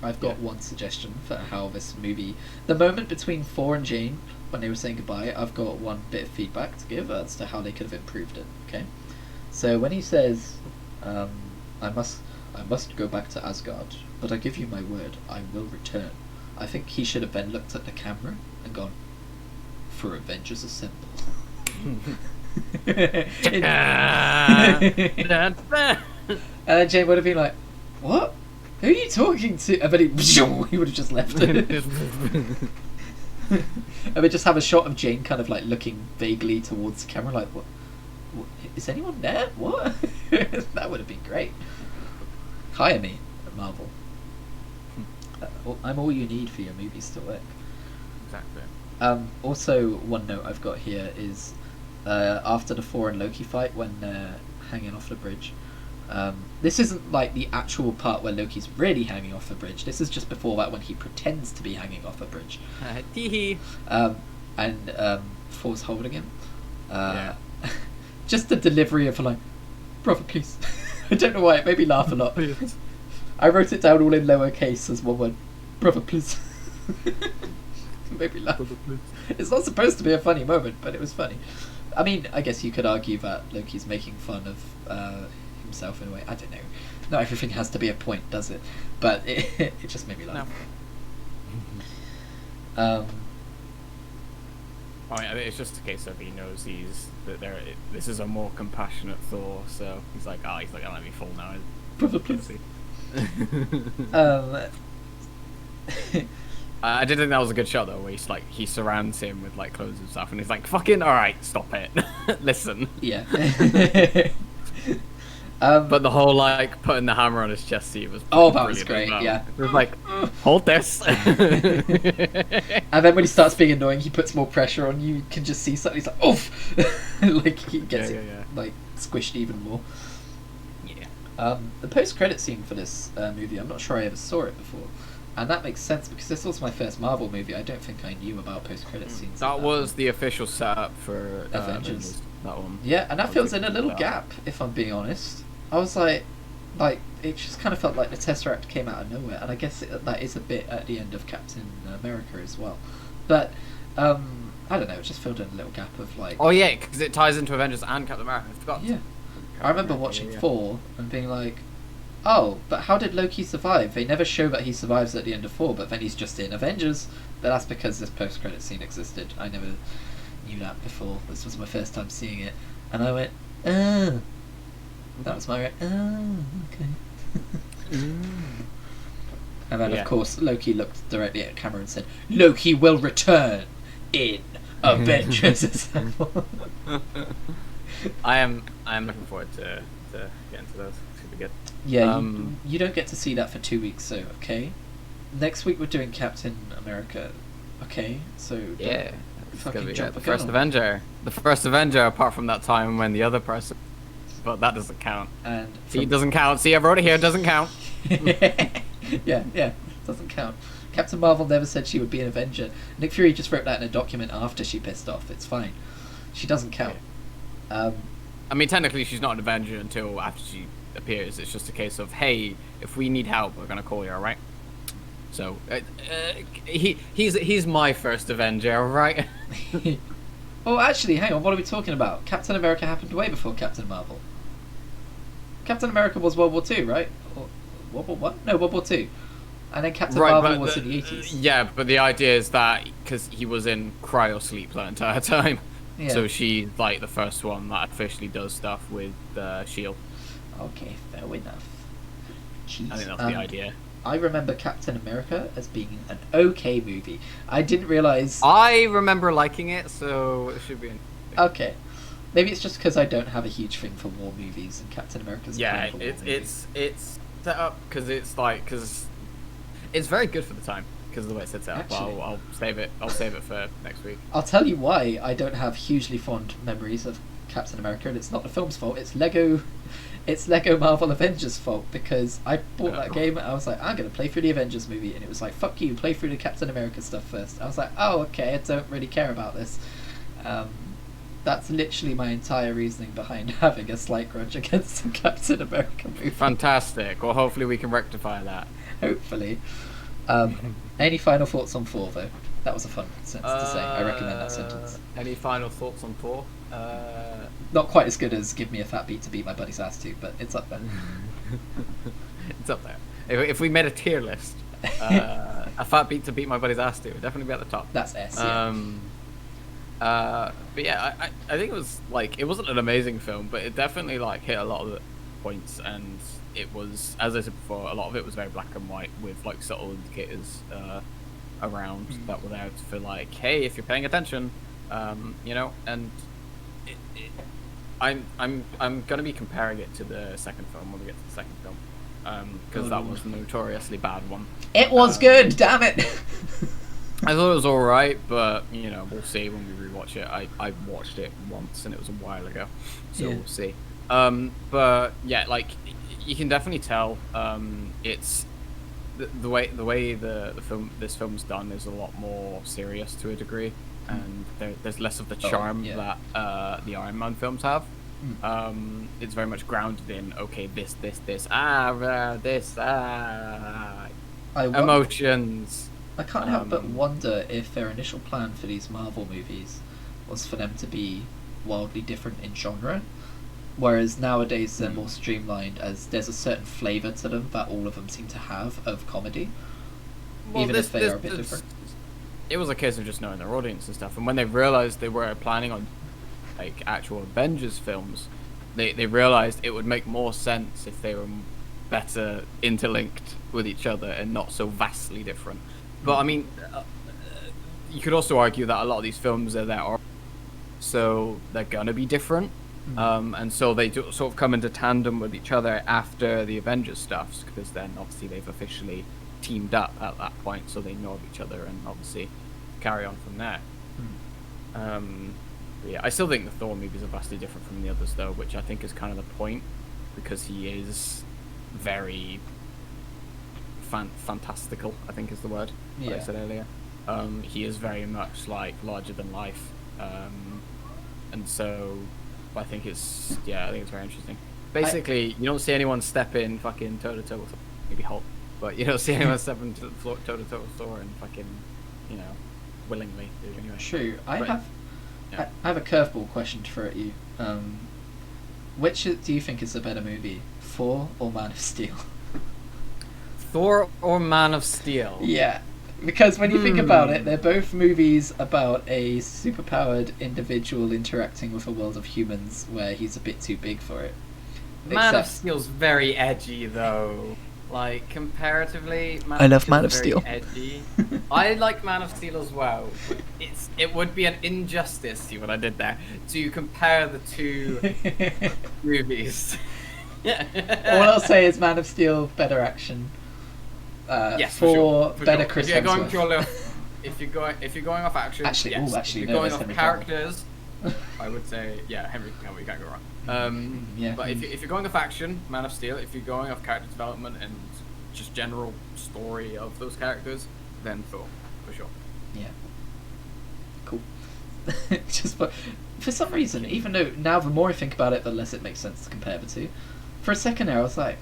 I've got one suggestion for how this movie... The moment between Thor and Jane, when they were saying goodbye, I've got one bit of feedback to give as to how they could have improved it, okay? So when he says, I must go back to Asgard, but I give you my word, I will return. I think he should have then looked at the camera and gone, for Avengers Assemble. And then Jane would have been like, what? Who are you talking to? And then he would have just left it. And we just have a shot of Jane kind of like looking vaguely towards the camera like, what is anyone there? What? That would have been great. Hire me at Marvel. I'm all you need for your movies to work. Exactly. Also, one note I've got here is after the Thor and Loki fight when they're hanging off the bridge. This isn't like the actual part where Loki's really hanging off the bridge. This is just before that when he pretends to be hanging off a bridge. And Thor's holding him. Yeah. Just the delivery of like, brother, please. I don't know why, it made me laugh a lot. I wrote it down all in lowercase as one word. Brother, please. It made me laugh. It's not supposed to be a funny moment, but it was funny. I mean, I guess you could argue that Loki's making fun of himself in a way. I don't know. Not everything has to be a point, does it? But it just made me laugh. No. I mean, it's just a case of he knows this is a more compassionate Thor, so he's like, he's not gonna let me fall now. Probably. I did think that was a good shot though, where he surrounds him with like clothes and stuff, and he's like, "Fucking all right, stop it, listen." Yeah. But the whole like putting the hammer on his chest scene was that was great. well. Yeah, it was like, hold this. And then when he starts being annoying, he puts more pressure on. You can just see something. He's like, oof, like he gets it like squished even more. Yeah. The post-credit scene for this movie, I'm not sure I ever saw it before, and that makes sense because this was my first Marvel movie. I don't think I knew about post-credit scenes. That was the official setup for Avengers. That one. Yeah, and that fills in a little gap, if I'm being honest. I was like it just kind of felt like the Tesseract came out of nowhere, and I guess that is a bit at the end of Captain America as well. But I don't know, it just filled in a little gap of like. Oh yeah, because it ties into Avengers and Captain America. I forgot. Yeah, I remember watching Thor and being like, oh, but how did Loki survive? They never show that he survives at the end of Thor, but then he's just in Avengers. But that's because this post-credit scene existed. I never knew that before. This was my first time seeing it, and I went, oh. That was my oh, okay. And then, of course, Loki looked directly at the camera and said, Loki will return in Avengers Assemble. I am looking forward to getting to those. It's gonna be good. Yeah, you don't get to see that for 2 weeks, so, okay? Next week we're doing Captain America, okay? So, yeah, it's gonna fucking be jump the the first gun. Avenger. The first Avenger, apart from that time when the other person. But that doesn't count. And See, it doesn't count. See, I wrote it here. It doesn't count. yeah, doesn't count. Captain Marvel never said she would be an Avenger. Nick Fury just wrote that in a document after she pissed off. It's fine. She doesn't count. I mean, technically, she's not an Avenger until after she appears. It's just a case of, hey, if we need help, we're gonna call you, all right? So, he's my first Avenger, all right? Oh, actually, hang on. What are we talking about? Captain America happened way before Captain Marvel. Captain America was World War II, right? Or World War One? No, World War II. And then Captain Marvel was in the 80s. Yeah, but the idea is that because he was in cryo sleep the entire time, Yeah. so she's like the first one that officially does stuff with Shield. Okay, fair enough. Jeez. I think that's the idea. I remember Captain America as being an okay movie. I didn't realise... I remember liking it, so it should be... Okay. Maybe it's just because I don't have a huge thing for war movies, and Captain America's Yeah, kind of a war movie. it's set up because it's like... Because it's very good for the time, because of the way it's set up. Actually- Well, I'll save it for next week. I'll tell you why I don't have hugely fond memories of Captain America, and it's not the film's fault. It's Lego Marvel Avengers' fault, because I bought that game and I was like, I'm gonna play through the Avengers movie, and it was like, fuck you, play through the Captain America stuff first. I was like, oh, okay, I don't really care about this. That's literally my entire reasoning behind having a slight grudge against the Captain America movie. Fantastic. Well, hopefully we can rectify that. Hopefully. Any final thoughts on Thor, though? That was a fun sentence to say. I recommend that sentence. Any final thoughts on Thor? Not quite as good as Give Me a Fat Beat to Beat My Buddy's Ass to, but it's up there. It's up there. If we made a tier list, a fat beat to beat my buddy's ass to would definitely be at the top. That's S, yeah. But yeah, I think it was like, it wasn't an amazing film, but it definitely like hit a lot of the points, and it was, as I said before, a lot of it was very black and white with like subtle indicators around that were there for like, hey, if you're paying attention, you know. And I'm gonna be comparing it to the second film when we get to the second film, because that was a notoriously bad one. It was good, damn it! I thought it was alright, but, you know, we'll see when we rewatch it. I watched it once, and it was a while ago, so Yeah. we'll see. But, yeah, like, you can definitely tell, it's... The way this film's done is a lot more serious to a degree, and there's less of the charm that the Iron Man films have. It's very much grounded in, okay, this, emotions. I can't help but wonder if their initial plan for these Marvel movies was for them to be wildly different in genre, whereas nowadays they're more streamlined, as there's a certain flavour to them that all of them seem to have of comedy, even if they are a bit different. It was a case of just knowing their audience and stuff, and when they realised they were planning on like actual Avengers films, they realised it would make more sense if they were better interlinked with each other and not so vastly different. But I mean, you could also argue that a lot of these films are there, so they're gonna be different, and so they do sort of come into tandem with each other after the Avengers stuff, because then obviously they've officially teamed up at that point, so they know of each other and obviously carry on from there. But yeah, I still think the Thor movies are vastly different from the others, though, which I think is kind of the point, because he is very fantastical, I think is the word that I said earlier. He is very much like larger than life, and so I think it's very interesting. Basically, you don't see anyone step in fucking toe to toe with maybe Hulk, but you don't see anyone step into the floor toe to toe with Thor and fucking, you know, willingly do it anyway. True. I have a curveball question to throw at you. Which do you think is the better movie, Thor or Man of Steel? Thor or Man of Steel? Yeah, because when you think about it, they're both movies about a superpowered individual interacting with a world of humans where he's a bit too big for it. Man of Except- Steel's very edgy, though. Like, comparatively, I love Man Man of very Steel. edgy. I like Man of Steel as well, but it would be an injustice, see what I did there, to compare the two movies. All I'll say is Man of Steel, better action. Yes, for for better sure. Chris If you're going Hemsworth. purely off, if you're going off action, Actually, yes. actually, if no, you're going that's off Henry Cavill. characters, I would say Henry Cavill, you can't go wrong. Yeah. But if you're going off action, Man of Steel. If you're going off character development and just general story of those characters, then Thor, for sure. Yeah. Cool. Just for some reason, even though now the more I think about it, the less it makes sense to compare the two. For a second there, I was like,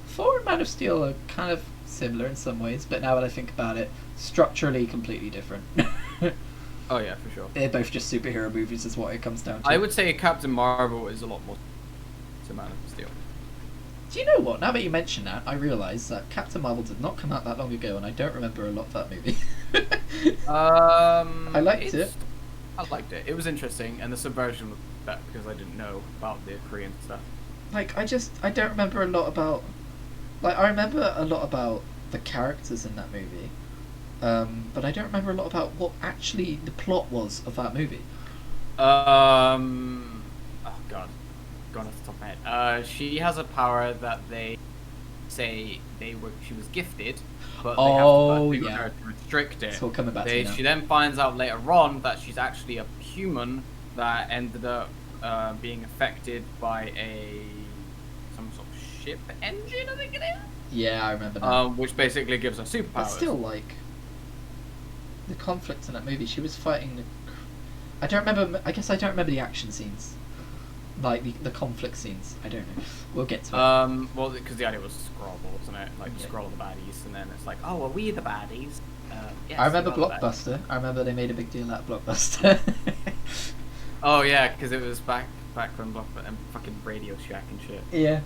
Thor and Man of Steel are kind of similar in some ways, but now that I think about it, structurally completely different. Oh yeah, for sure. They're both just superhero movies, is what it comes down to. I would say Captain Marvel is a lot more to Man of Steel. Do you know what? Now that you mention that, I realise that Captain Marvel did not come out that long ago, and I don't remember a lot of that movie. I liked it. I liked it. It was interesting, and the subversion was that because I didn't know about the Korean stuff. Like, I don't remember a lot about... Like, I remember a lot about the characters in that movie, but I don't remember a lot about what actually the plot was of that movie. Oh god, gone off the top of my head. She has a power that they say she was gifted, but they have to put her to restrict it. It's all coming back to me now. She then finds out later on that she's actually a human that ended up being affected by some sort of ship engine, I think it is. Yeah, I remember that. Which basically gives her superpowers. But still, like, the conflict in that movie, she was fighting I don't remember, I guess I don't remember the action scenes. Like, the conflict scenes. I don't know. We'll get to it. Well, because the idea was scroll, wasn't it? Like, scroll the baddies, and then it's like, oh, are we the baddies? Yes, I remember we are the baddies. Blockbuster. I remember they made a big deal out of Blockbuster. Oh, yeah, because it was back when Blockbuster and fucking Radio Shack and shit. Yeah.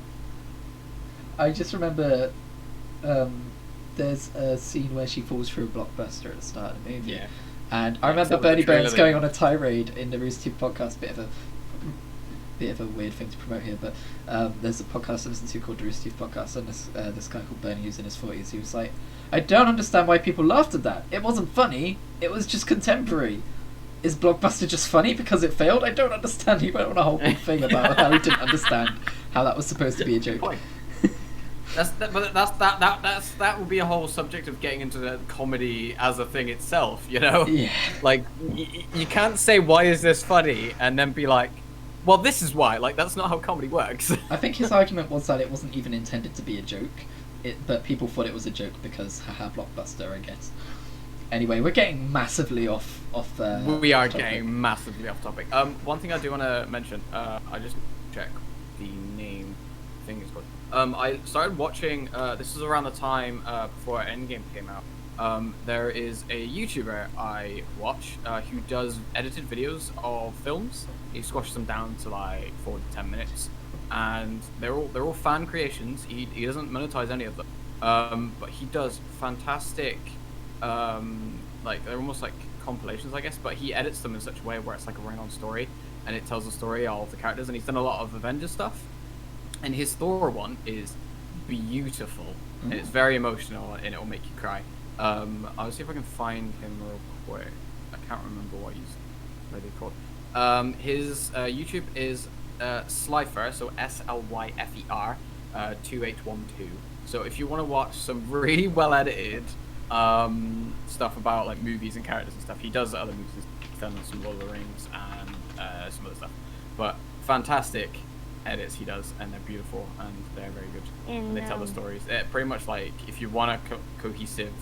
I just remember there's a scene where she falls through a Blockbuster at the start of the movie. Yeah. And I remember Bernie Burns going on a tirade in the Rooster Teeth podcast, bit of a weird thing to promote here, but there's a podcast I listen to called the Rooster Teeth Podcast, and this guy called Bernie, who's in his 40s, he was like, I don't understand why people laughed at that. It wasn't funny, it was just contemporary. Is Blockbuster just funny because it failed? I don't understand. He went on a whole big thing about how he didn't understand how that was supposed to be a joke. That would be a whole subject of getting into the comedy as a thing itself, you know? Yeah. Like, you can't say, why is this funny, and then be like, well, this is why. Like, that's not how comedy works. I think his argument was that it wasn't even intended to be a joke, but people thought it was a joke because, haha, Blockbuster, I guess. Anyway, we're getting massively off we are topic. getting massively off topic. One thing I do want to mention, I just check the name thing is called. I started watching, this is around the time before Endgame came out. There is a YouTuber I watch who does edited videos of films. He squashes them down to like 4 to 10 minutes, and they're all fan creations. He doesn't monetize any of them, but he does fantastic. Like they're almost like compilations, I guess, but he edits them in such a way where it's like a run-on story, and it tells the story of the characters. And he's done a lot of Avengers stuff. And his Thor one is beautiful, and it's very emotional, and it'll make you cry. I'll see if I can find him real quick. I can't remember what he's really called. His YouTube is Slifer, so SLYFER 2812. So if you want to watch some really well edited stuff about like movies and characters and stuff, he does other movies. He's done some Lord of the Rings and some other stuff, but fantastic edits he does, and they're beautiful and they're very good. And they tell the stories. Pretty much like if you want a cohesive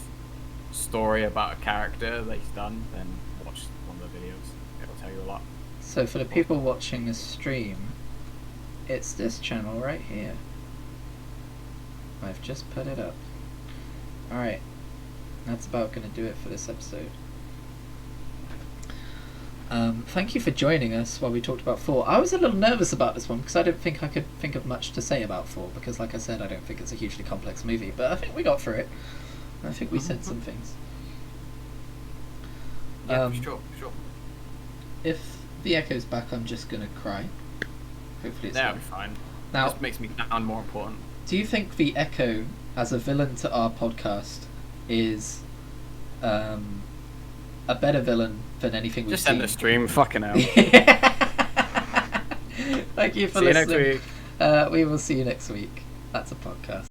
story about a character that he's done, then watch one of the videos. It'll tell you a lot. So for the people watching this stream, it's this channel right here. I've just put it up. Alright, that's about going to do it for this episode. Thank you for joining us while we talked about Thor. I was a little nervous about this one because I didn't think I could think of much to say about Thor because, like I said, I don't think it's a hugely complex movie. But I think we got through it. I think we said some things. Yeah, sure. If the echo's back, I'm just gonna cry. Hopefully it's That'll gone. be fine. Now, This makes me sound more important. do you think the echo as a villain to our podcast is a better villain than anything we've Just seen? end the stream. Fucking hell. Thank you for See you listening. next week. We will see you next week. That's a podcast.